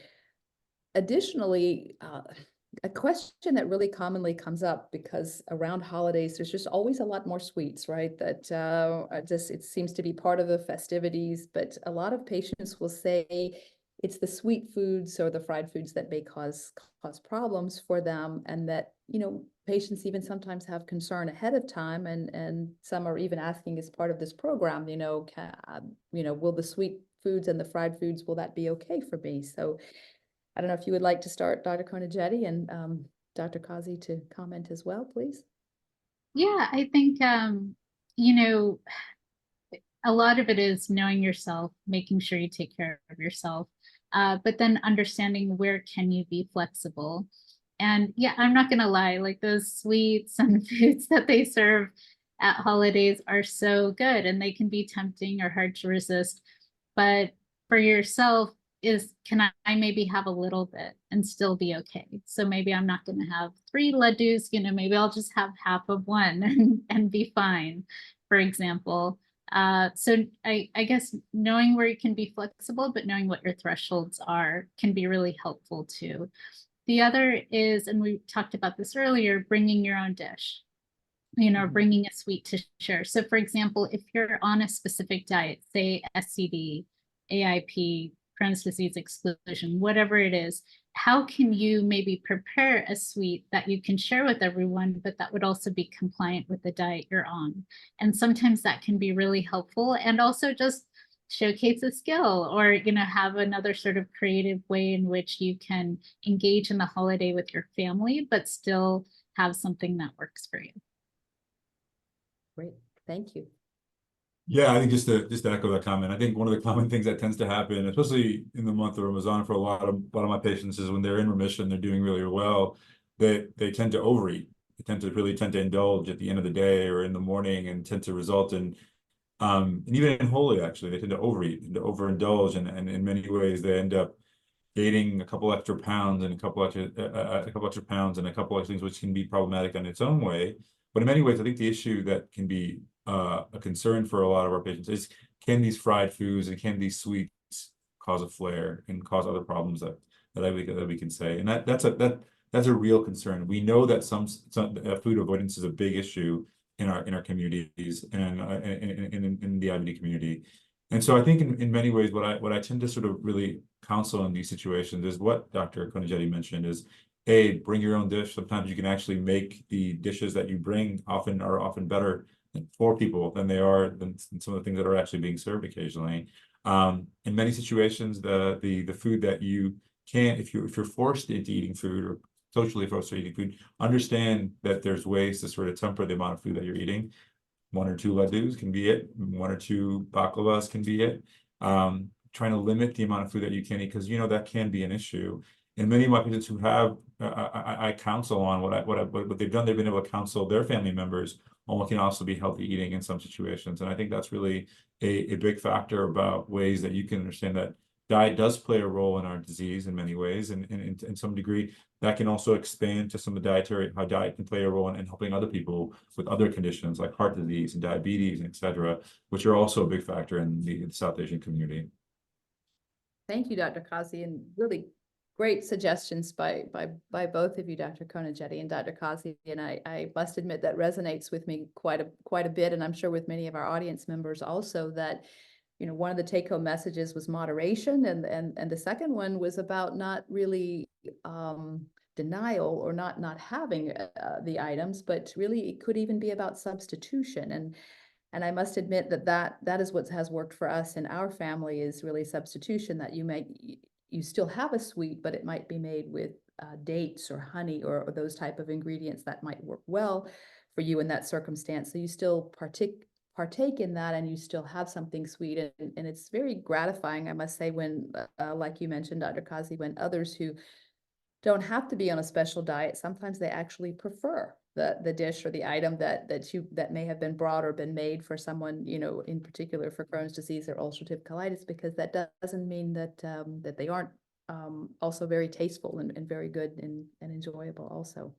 Additionally, a question that really commonly comes up, because around holidays, there's just always a lot more sweets, right? That it seems to be part of the festivities, but a lot of patients will say it's the sweet foods or the fried foods that may cause problems for them, and that, patients even sometimes have concern ahead of time, and some are even asking as part of this program, will the sweet foods and the fried foods, will that be okay for me? So I don't know if you would like to start, Dr. Konijeti, and Dr. Qazi to comment as well, please. Yeah, I think, a lot of it is knowing yourself, making sure you take care of yourself, but then understanding where can you be flexible. And yeah, I'm not going to lie, like those sweets and foods that they serve at holidays are so good, and they can be tempting or hard to resist. But for yourself, can I maybe have a little bit and still be okay? So maybe I'm not going to have 3 laddus, maybe I'll just have half of one and be fine, for example. So I guess knowing where you can be flexible, but knowing what your thresholds are can be really helpful too. The other is, and we talked about this earlier, bringing your own dish, bringing a sweet to share. So for example, if you're on a specific diet, say SCD, AIP, Crohn's disease exclusion, whatever it is, how can you maybe prepare a sweet that you can share with everyone, but that would also be compliant with the diet you're on? And sometimes that can be really helpful, and also just showcase a skill, or have another sort of creative way in which you can engage in the holiday with your family, but still have something that works for you. Great, thank you. Yeah, I think just to echo that comment, I think one of the common things that tends to happen, especially in the month of Ramadan for a lot of my patients, is when they're in remission, they're doing really well, that they tend to overeat. They tend to indulge at the end of the day or in the morning, and tend to result in and even in Holi, actually, they tend to overeat and to overindulge, and in many ways they end up gaining a couple extra pounds and a couple extra pounds and a couple of things, which can be problematic in its own way. But in many ways, I think the issue that can be a concern for a lot of our patients is, can these fried foods and can these sweets cause a flare and cause other problems that we can say, and that's a real concern. We know that some food avoidance is a big issue in our communities and in the IBD community. And so I think in many ways, what I tend to sort of really counsel in these situations is what Dr. Konijeti mentioned is, bring your own dish. Sometimes you can actually make the dishes that you bring are often better for people than some of the things that are actually being served occasionally. In many situations, the food that you can't, if you're forced into eating food, or socially forced to eating food, understand that there's ways to sort of temper the amount of food that you're eating. 1 or 2 laddus can be it. 1 or 2 baklavas can be it. Trying to limit the amount of food that you can eat, because that can be an issue. And many of my patients who have, I counsel on what they've done. They've been able to counsel their family members on what can also be healthy eating in some situations. And I think that's really a big factor about ways that you can understand that diet does play a role in our disease in many ways, and in some degree that can also expand to some of how diet can play a role in helping other people with other conditions like heart disease and diabetes, et cetera, which are also a big factor in the South Asian community. Thank you, Dr. Qazi, and really great suggestions by both of you, Dr. Konijeti and Dr. Qazi. And I must admit that resonates with me quite a bit, and I'm sure with many of our audience members also, that one of the take-home messages was moderation, and the second one was about not really denial or not having the items, but really it could even be about substitution. And I must admit that is what has worked for us in our family, is really substitution, that you still have a sweet, but it might be made with dates or honey or those type of ingredients that might work well for you in that circumstance. So you still partake in that, and you still have something sweet, and it's very gratifying, I must say, when like you mentioned, Dr. Qazi, when others who don't have to be on a special diet, sometimes they actually prefer the dish or the item that may have been brought or been made for someone, in particular for Crohn's disease or ulcerative colitis, because that doesn't mean that that they aren't also very tasteful and very good and enjoyable also.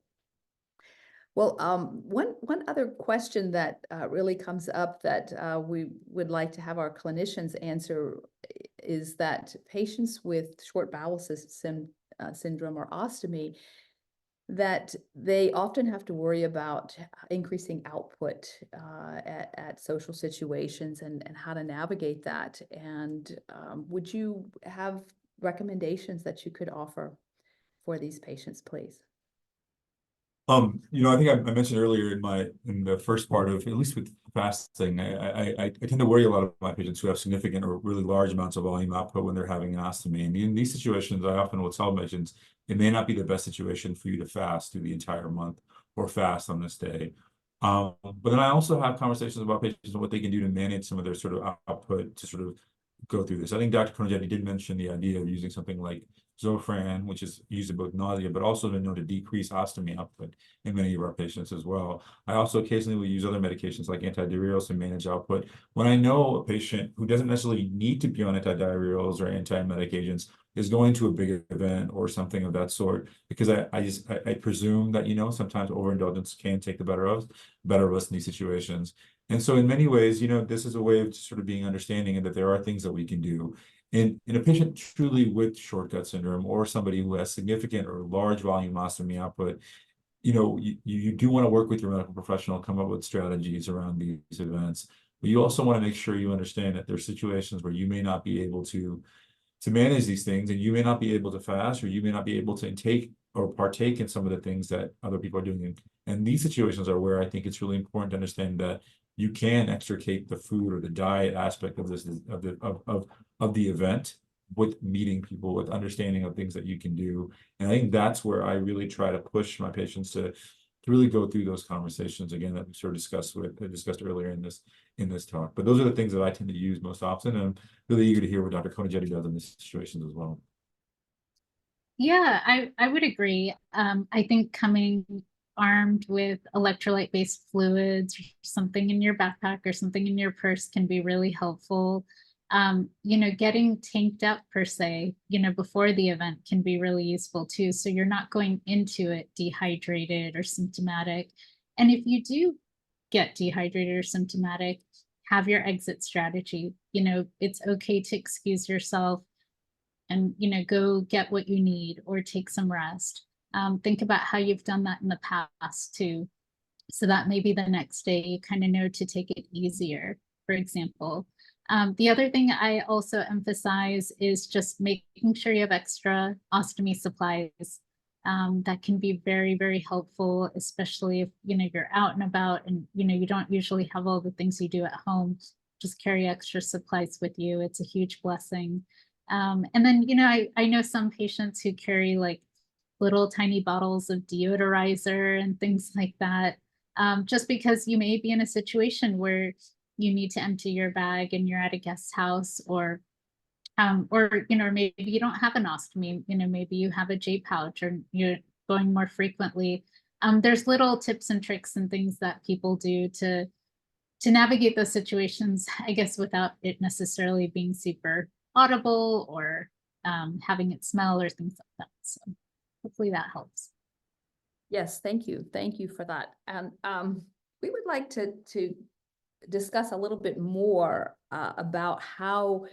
Well, one other question that really comes up that we would like to have our clinicians answer is that patients with short bowel syndrome or ostomy, that they often have to worry about increasing output at social situations and how to navigate that. And would you have recommendations that you could offer for these patients, please? I think I mentioned earlier in the first part of, at least with fasting, I tend to worry a lot of my patients who have significant or really large amounts of volume output when they're having an ostomy. And in these situations, I often will tell patients it may not be the best situation for you to fast through the entire month or fast on this day. But then I also have conversations about patients and what they can do to manage some of their sort of output to sort of go through this. I think Dr. Konijeti did mention the idea of using something like Zofran, which is used in both nausea, but also been known to decrease ostomy output in many of our patients as well. I also occasionally will use other medications like antidiarrheals to manage output. When I know a patient who doesn't necessarily need to be on antidiarrheals or anti-emetic agents is going to a big event or something of that sort, because I presume that, sometimes overindulgence can take the better of us in these situations. And so in many ways, this is a way of just sort of being understanding, and that there are things that we can do. In a patient truly with short gut syndrome, or somebody who has significant or large volume ostomy output, you do want to work with your medical professional, come up with strategies around these events. But you also want to make sure you understand that there's situations where you may not be able to to manage these things, and you may not be able to fast, or you may not be able to intake or partake in some of the things that other people are doing. And these situations are where I think it's really important to understand that you can extricate the food or the diet aspect of this of the event with meeting people, with understanding of things that you can do. And I think that's where I really try to push my patients to really go through those conversations again that we sort of discussed earlier in this talk. But those are the things that I tend to use most often, and I'm really eager to hear what Dr. Konijeti does in these situations as well. Yeah, I would agree. I think coming armed with electrolyte-based fluids, or something in your backpack or something in your purse can be really helpful. Getting tanked up per se, before the event can be really useful too. So you're not going into it dehydrated or symptomatic. And if you do get dehydrated or symptomatic, have your exit strategy. It's okay to excuse yourself and, go get what you need or take some rest. Think about how you've done that in the past too. So that maybe the next day you kind of know to take it easier, for example. The other thing I also emphasize is just making sure you have extra ostomy supplies. That can be very, very helpful, especially if you're out and about and you don't usually have all the things you do at home. Just carry extra supplies with you. It's a huge blessing. And then I know some patients who carry like little tiny bottles of deodorizer and things like that. Just because you may be in a situation where you need to empty your bag and you're at a guest house, or maybe you don't have an ostomy, maybe you have a J pouch or you're going more frequently. There's little tips and tricks and things that people do to navigate those situations, I guess, without it necessarily being super audible or having it smell or things like that. So hopefully that helps. Yes, thank you. Thank you for that. And we would like to discuss a little bit more about how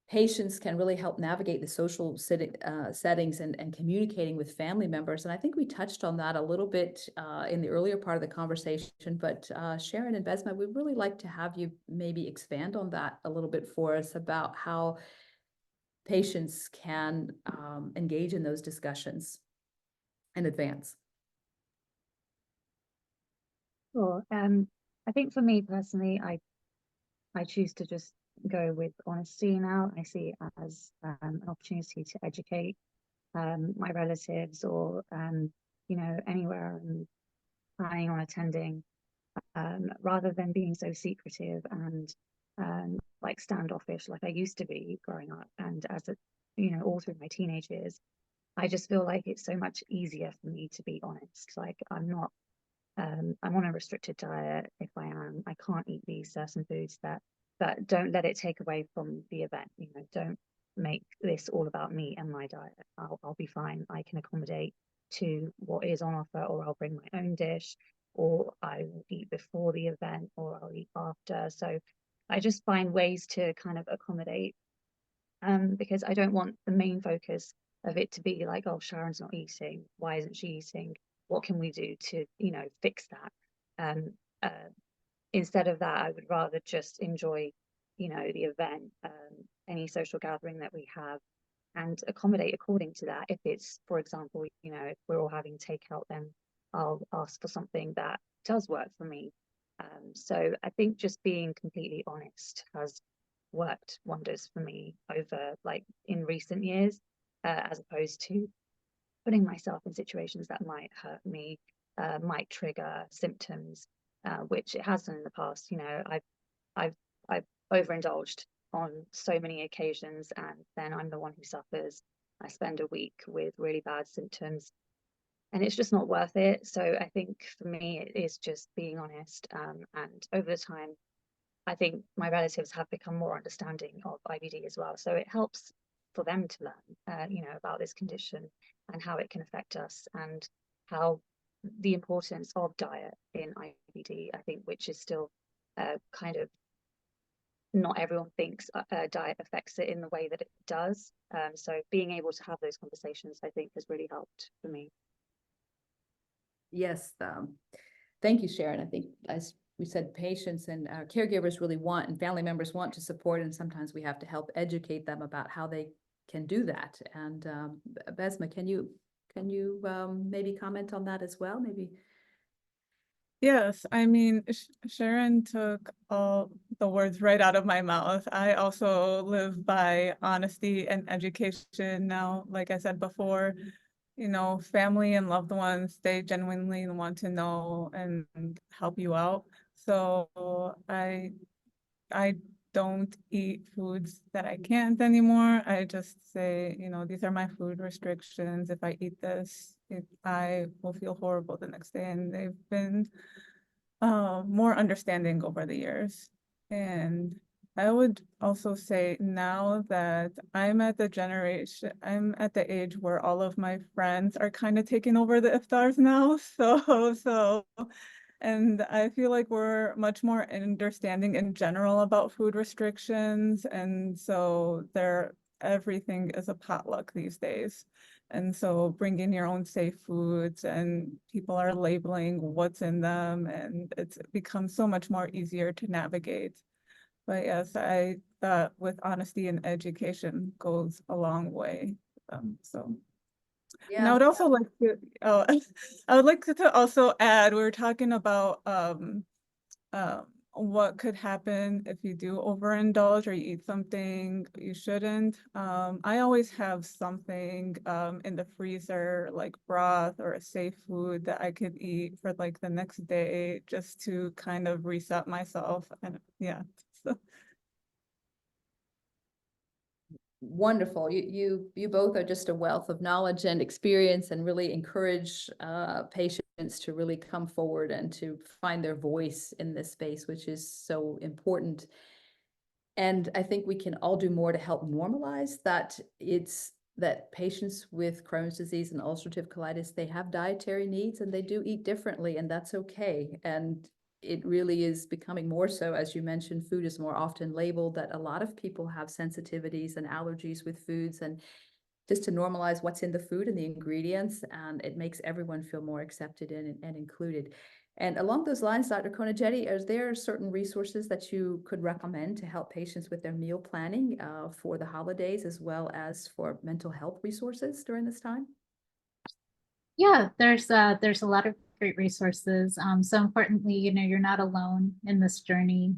patients can really help navigate the social settings and communicating with family members. And I think we touched on that a little bit in the earlier part of the conversation, but Sharan and Basmah, we'd really like to have you maybe expand on that a little bit for us about how patients can engage in those discussions in advance. Sure. I think for me personally, I choose to just go with honesty now. I see it as an opportunity to educate my relatives or anywhere I'm planning on attending, rather than being so secretive and like standoffish like I used to be growing up, and as a all through my teenage years. I just feel like it's so much easier for me to be honest. Like I'm on a restricted diet. If I can't eat these certain foods, but don't let it take away from the event. Don't make this all about me and my diet. I'll be fine. I can accommodate to what is on offer, or I'll bring my own dish, or I will eat before the event, or I'll eat after. So I just find ways to kind of accommodate, because I don't want the main focus of it to be like, oh, Sharon's not eating. Why isn't she eating? What can we do to, fix that? Instead of that, I would rather just enjoy, the event, any social gathering that we have, and accommodate according to that. If it's, for example, if we're all having takeout, then I'll ask for something that does work for me. So I think just being completely honest has worked wonders for me over like in recent years, as opposed to putting myself in situations that might hurt me, might trigger symptoms, which it has done in the past. I've overindulged on so many occasions, and then I'm the one who suffers. I spend a week with really bad symptoms, and it's just not worth it. So I think for me, it is just being honest. And over the time, I think my relatives have become more understanding of IBD as well. So it helps for them to learn, about this condition and how it can affect us, and how the importance of diet in IBD, I think, which is still kind of not everyone thinks diet affects it in the way that it does. So being able to have those conversations, I think, has really helped for me. Yes, thank you, Sharan. I think as we said patients and caregivers really want, and family members want to support, and sometimes we have to help educate them about how they can do that. And Basmah, can you maybe comment on that as well? Maybe. Yes, I mean, Sharon took all the words right out of my mouth. I also live by honesty and education now. Like I said before, you know, family and loved ones, they genuinely want to know and help you out. So I don't eat foods that I can't anymore. I just say, you know, these are my food restrictions. If I eat this, I will feel horrible the next day. And they've been more understanding over the years. And I would also say now that I'm at the age where all of my friends are kind of taking over the iftars now. And I feel like we're much more understanding in general about food restrictions. And so everything is a potluck these days. And so bring in your own safe foods, and people are labeling what's in them, and it's become so much more easier to navigate. But yes, I thought with honesty and education goes a long way. So. And I would also like to, I would like to also add, we were talking about what could happen if you do overindulge or you eat something you shouldn't. I always have something in the freezer, like broth or a safe food that I could eat for like the next day, just to kind of reset myself. And yeah. So. Wonderful. You both are just a wealth of knowledge and experience, and really encourage patients to really come forward and to find their voice in this space, which is so important. And I think we can all do more to help normalize that that patients with Crohn's disease and ulcerative colitis, they have dietary needs and they do eat differently, and that's okay. And it really is becoming more so, as you mentioned, food is more often labeled, that a lot of people have sensitivities and allergies with foods, and just to normalize what's in the food and the ingredients, and it makes everyone feel more accepted and included. And along those lines, Dr. Konijeti, are there certain resources that you could recommend to help patients with their meal planning for the holidays, as well as for mental health resources during this time? Yeah, there's a lot of great resources. So importantly, you know, you're not alone in this journey.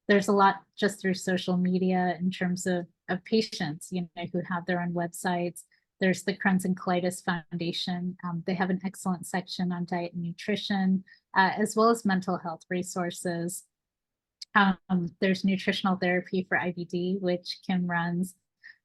There's a lot just through social media in terms of patients, you know, who have their own websites. There's the Crohn's and Colitis Foundation. They have an excellent section on diet and nutrition, as well as mental health resources. There's Nutritional Therapy for IBD, which Kim runs.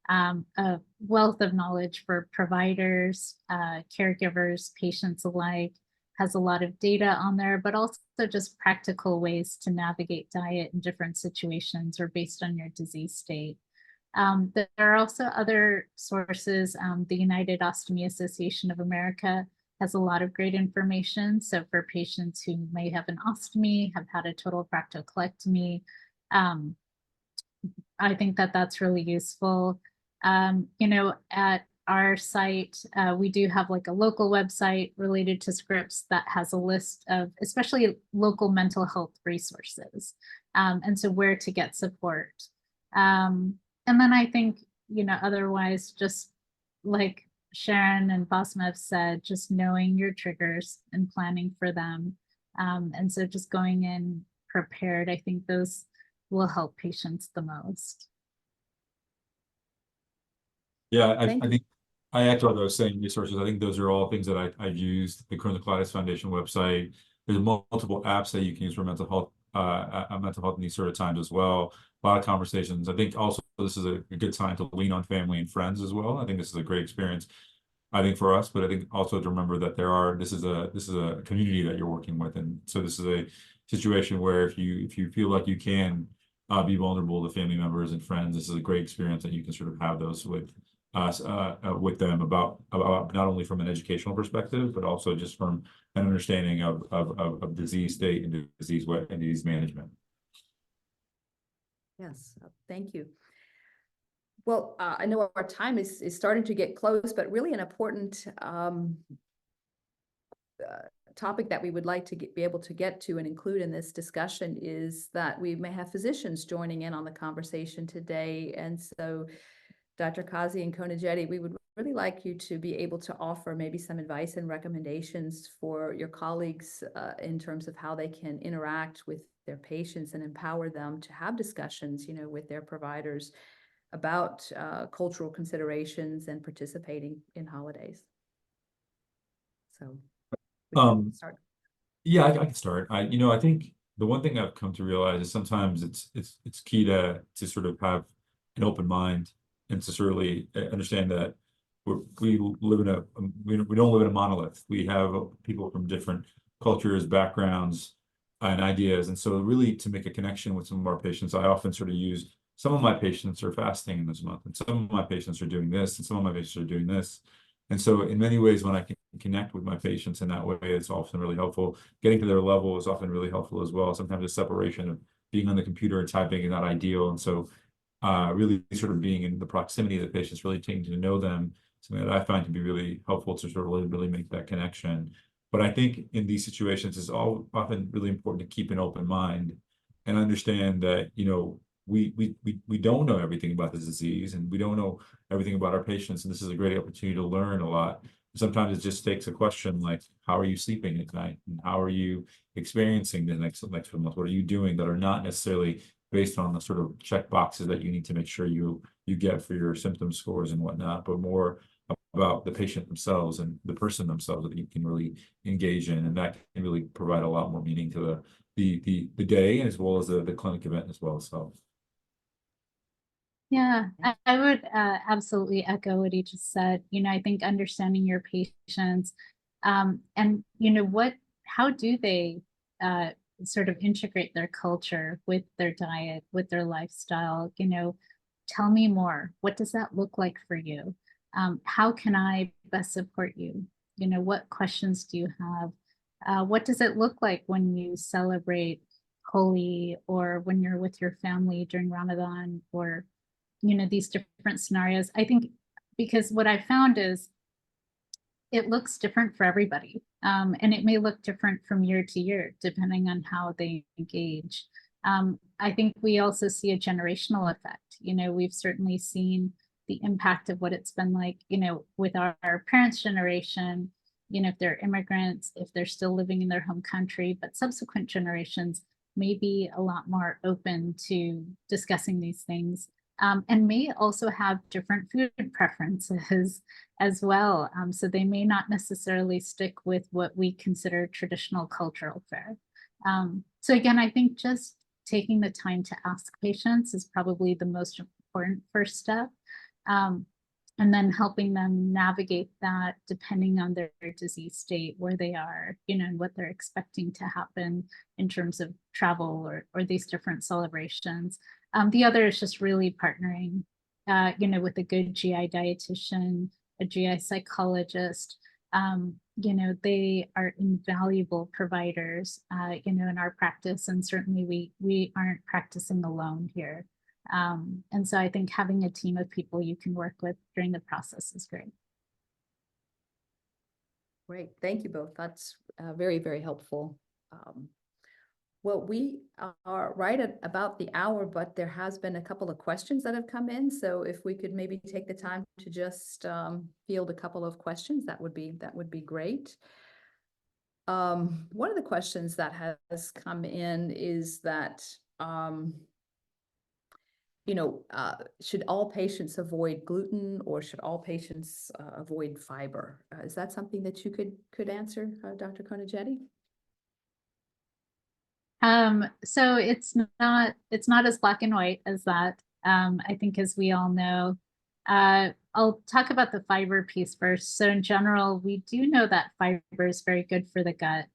A wealth of knowledge for providers, caregivers, patients alike, has a lot of data on there, but also just practical ways to navigate diet in different situations or based on your disease state. There are also other sources. The United Ostomy Association of America has a lot of great information. So for patients who may have an ostomy, have had a total proctocolectomy, I think that that's really useful. You know, at our site, we do have like a local website related to Scripps that has a list of especially local mental health resources, and so where to get support. And then I think, you know, otherwise, just like Sharan and Basmah have said, just knowing your triggers and planning for them. And so just going in prepared, I think those will help patients the most. Yeah, I think I echo those same resources. I think those are all things that I've used. The Crohn's and Colitis Foundation website. There's multiple apps that you can use for mental health in these sort of times as well. A lot of conversations. I think also this is a good time to lean on family and friends as well. I think this is a great experience, I think, for us, but I think also to remember that this is a community that you're working with, and so this is a situation where if you feel like you can be vulnerable to family members and friends, this is a great experience that you can sort of have those with them about not only from an educational perspective, but also just from an understanding of disease state and disease management. Yes, thank you. Well, I know our time is starting to get close, but really an important topic that we would like to be able to get to and include in this discussion is that we may have physicians joining in on the conversation today. And so Dr. Qazi and Konijeti, we would really like you to be able to offer maybe some advice and recommendations for your colleagues in terms of how they can interact with their patients and empower them to have discussions, you know, with their providers about cultural considerations and participating in holidays. So we can start. Yeah, I can start. I think the one thing I've come to realize is sometimes it's key to sort of have an open mind and to certainly understand that we live in we don't live in a monolith. We have people from different cultures, backgrounds, and ideas. And so really to make a connection with some of our patients, I often sort of use, some of my patients are fasting this month, and some of my patients are doing this, and some of my patients are doing this. And so in many ways, when I can connect with my patients in that way, it's often really helpful. Getting to their level is often really helpful as well. Sometimes the separation of being on the computer and typing is not ideal. And so really sort of being in the proximity of the patients, really taking to know them, something that I find to be really helpful to sort of really make that connection. But I think in these situations, it's often really important to keep an open mind and understand that, you know, we don't know everything about the disease, and we don't know everything about our patients. And this is a great opportunity to learn a lot. Sometimes it just takes a question like, how are you sleeping at night? And how are you experiencing the next month? What are you doing that are not necessarily based on the sort of check boxes that you need to make sure you get for your symptom scores and whatnot, but more about the patient themselves and the person themselves that you can really engage in. And that can really provide a lot more meaning to the day, as well as the clinic event as well. So. Yeah, I would absolutely echo what he just said. You know, I think understanding your patients and, you know, how do they sort of integrate their culture with their diet, with their lifestyle? You know, tell me more. What does that look like for you? How can I best support you? You know, what questions do you have? What does it look like when you celebrate Holi, or when you're with your family during Ramadan, or you know, these different scenarios? I think because what I found is it looks different for everybody. And it may look different from year to year, depending on how they engage. I think we also see a generational effect. You know, we've certainly seen the impact of what it's been like, you know, with our parents' generation, you know, if they're immigrants, if they're still living in their home country, but subsequent generations may be a lot more open to discussing these things. And may also have different food preferences as well. So they may not necessarily stick with what we consider traditional cultural fare. So again, I think just taking the time to ask patients is probably the most important first step. And then helping them navigate that depending on their disease state, where they are, you know, and what they're expecting to happen in terms of travel or these different celebrations. The other is just really partnering, you know, with a good GI dietitian, a GI psychologist. You know, they are invaluable providers, you know, in our practice, and certainly we aren't practicing alone here. And so I think having a team of people you can work with during the process is great. Great, thank you both. That's very, very helpful. Well, we are right at about the hour, but there has been a couple of questions that have come in. So if we could maybe take the time to just field a couple of questions, that would be great. One of the questions that has come in is that, you know, should all patients avoid gluten, or should all patients avoid fiber? Is that something that you could answer, Dr. Konijeti? So it's not as black and white as that. I think, as we all know, I'll talk about the fiber piece first. So in general, we do know that fiber is very good for the gut.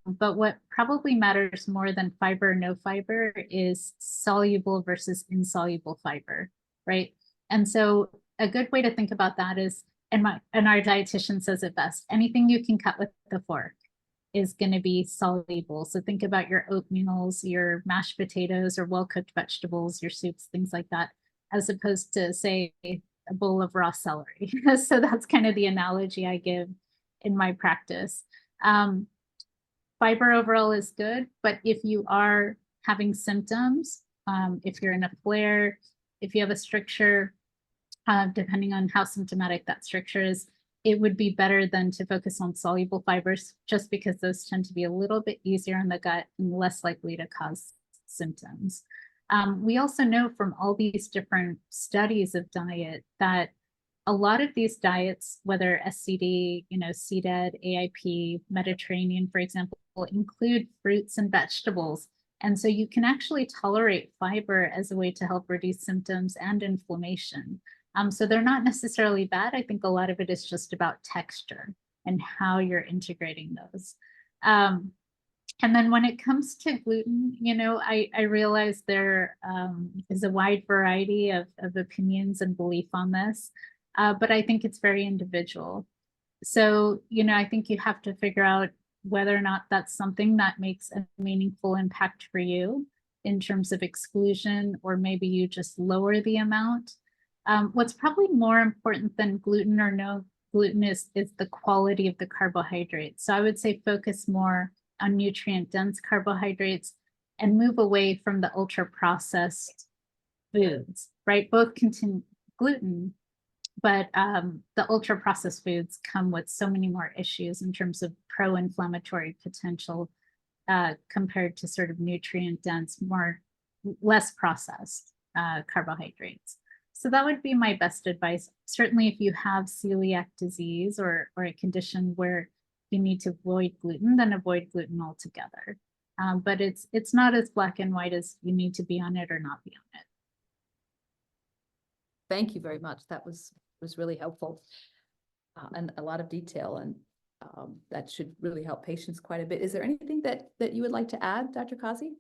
But what probably matters more than fiber, no fiber, is soluble versus insoluble fiber, right? And so a good way to think about that is, and our dietitian says it best, anything you can cut with the fork is going to be soluble. So think about your oatmeals, your mashed potatoes, or well-cooked vegetables, your soups, things like that, as opposed to, say, a bowl of raw celery. So that's kind of the analogy I give in my practice. fiber overall is good, but if you are having symptoms, if you're in a flare, if you have a stricture, depending on how symptomatic that stricture is, it would be better than to focus on soluble fibers, just because those tend to be a little bit easier in the gut and less likely to cause symptoms. We also know from all these different studies of diet that a lot of these diets, whether SCD, CDED, AIP, Mediterranean, for example, include fruits and vegetables. And so you can actually tolerate fiber as a way to help reduce symptoms and inflammation. So they're not necessarily bad. I think a lot of it is just about texture and how you're integrating those. And then when it comes to gluten, I realize there is a wide variety of opinions and belief on this, but I think it's very individual. So, I think you have to figure out whether or not that's something that makes a meaningful impact for you in terms of exclusion, or maybe you just lower the amount. What's probably more important than gluten or no gluten is the quality of the carbohydrates. So I would say focus more on nutrient-dense carbohydrates and move away from the ultra-processed foods, right? Both contain gluten, but the ultra-processed foods come with so many more issues in terms of pro-inflammatory potential compared to sort of nutrient-dense, less processed carbohydrates. So that would be my best advice. Certainly if you have celiac disease or a condition where you need to avoid gluten, then avoid gluten altogether. But it's not as black and white as you need to be on it or not be on it. Thank you very much. That was really helpful and a lot of detail, and that should really help patients quite a bit. Is there anything that you would like to add, Dr. Qazi?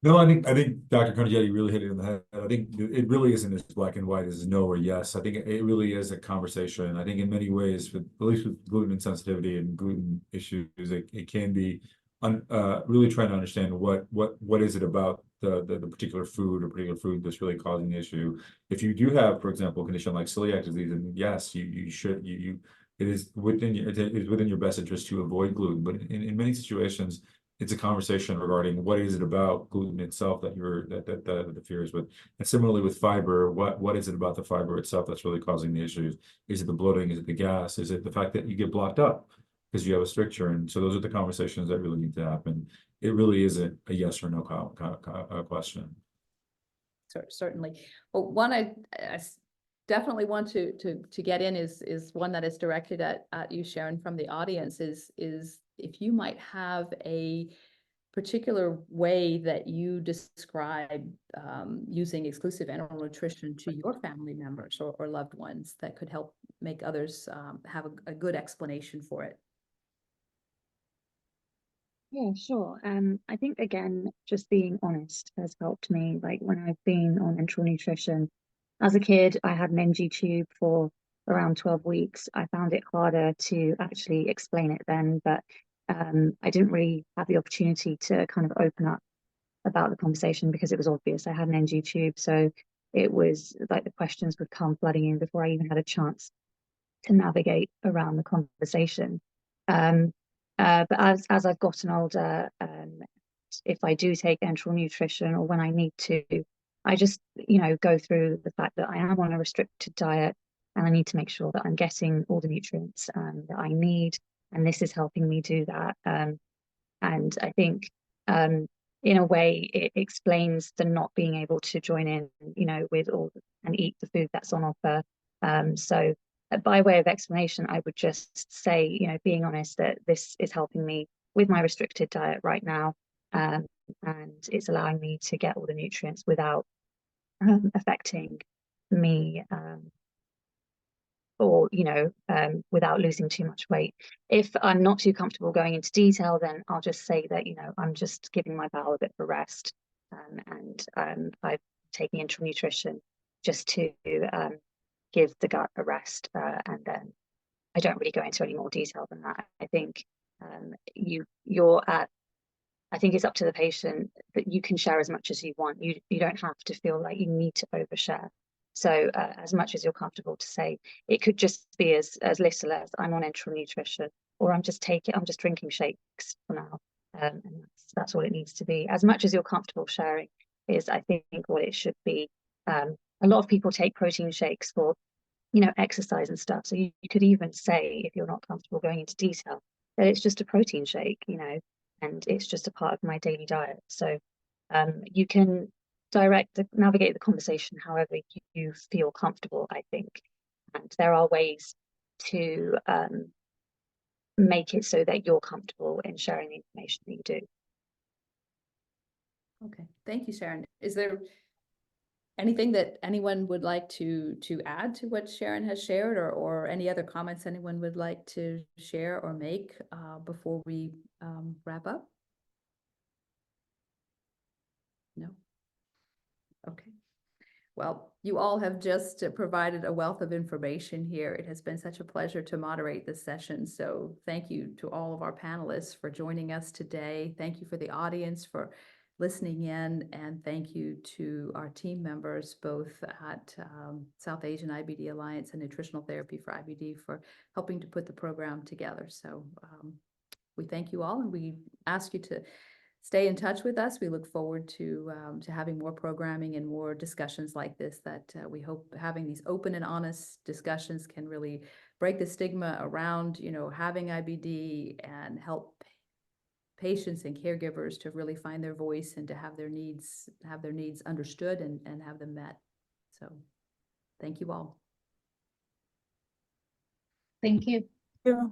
No, I think Dr. Konijeti really hit it in the head. I think it really isn't as black and white as no or yes. I think it really is a conversation. I think in many ways, at least with gluten insensitivity and gluten issues, it can be really trying to understand what is it about the particular food or particular food that's really causing the issue. If you do have, for example, a condition like celiac disease, and yes, it is within your best interest to avoid gluten. But in many situations, it's a conversation regarding what is it about gluten itself that interferes with. And similarly with fiber, what is it about the fiber itself that's really causing the issues? Is it the bloating? Is it the gas? Is it the fact that you get blocked up because you have a stricture? And so those are the conversations that really need to happen. It really isn't a yes or no question. Certainly. Well, one I definitely want to get in is one that is directed at you, Sharan, from the audience, is if you might have a particular way that you describe using exclusive animal nutrition to your family members or loved ones that could help make others have a good explanation for it. Yeah, sure. I think, again, just being honest has helped me. Like when I've been on enteral nutrition, as a kid, I had an NG tube for around 12 weeks. I found it harder to actually explain it then, but I didn't really have the opportunity to kind of open up about the conversation because it was obvious I had an NG tube. So it was like the questions would come flooding in before I even had a chance to navigate around the conversation. But as I've gotten older, if I do take enteral nutrition or when I need to, I just, go through the fact that I am on a restricted diet and I need to make sure that I'm getting all the nutrients that I need. And this is helping me do that. And I think in a way, it explains the not being able to join in, with all and eat the food that's on offer. So by way of explanation, I would just say, being honest, that this is helping me with my restricted diet right now. And it's allowing me to get all the nutrients without affecting me or, without losing too much weight. If I'm not too comfortable going into detail, then I'll just say that, I'm just giving my bowel a bit of a rest. And I'm taking enteral nutrition just to give the gut a rest. And then I don't really go into any more detail than that. I think I think it's up to the patient that you can share as much as you want. You don't have to feel like you need to overshare. So as much as you're comfortable to say, it could just be as little as I'm on enteral nutrition or I'm just drinking shakes for now. And that's all it needs to be. As much as you're comfortable sharing is, I think, what it should be. A lot of people take protein shakes for, exercise and stuff. So you could even say, if you're not comfortable going into detail, that it's just a protein shake, and it's just a part of my daily diet. So you can navigate the conversation however you feel comfortable, I think. And there are ways to make it so that you're comfortable in sharing the information that you do. Okay, thank you, Sharan. Is there anything that anyone would like to add to what Sharan has shared, or any other comments anyone would like to share or make before we wrap up? No? Okay. Well, you all have just provided a wealth of information here. It has been such a pleasure to moderate this session. So thank you to all of our panelists for joining us today. Thank you for the audience for listening in, and thank you to our team members, both at South Asian IBD Alliance and Nutritional Therapy for IBD, for helping to put the program together. So we thank you all, and we ask you to stay in touch with us. We look forward to having more programming and more discussions like this, that we hope having these open and honest discussions can really break the stigma around, having IBD, and help patients and caregivers to really find their voice and to have their needs understood and have them met. So thank you all. Thank you. Yeah.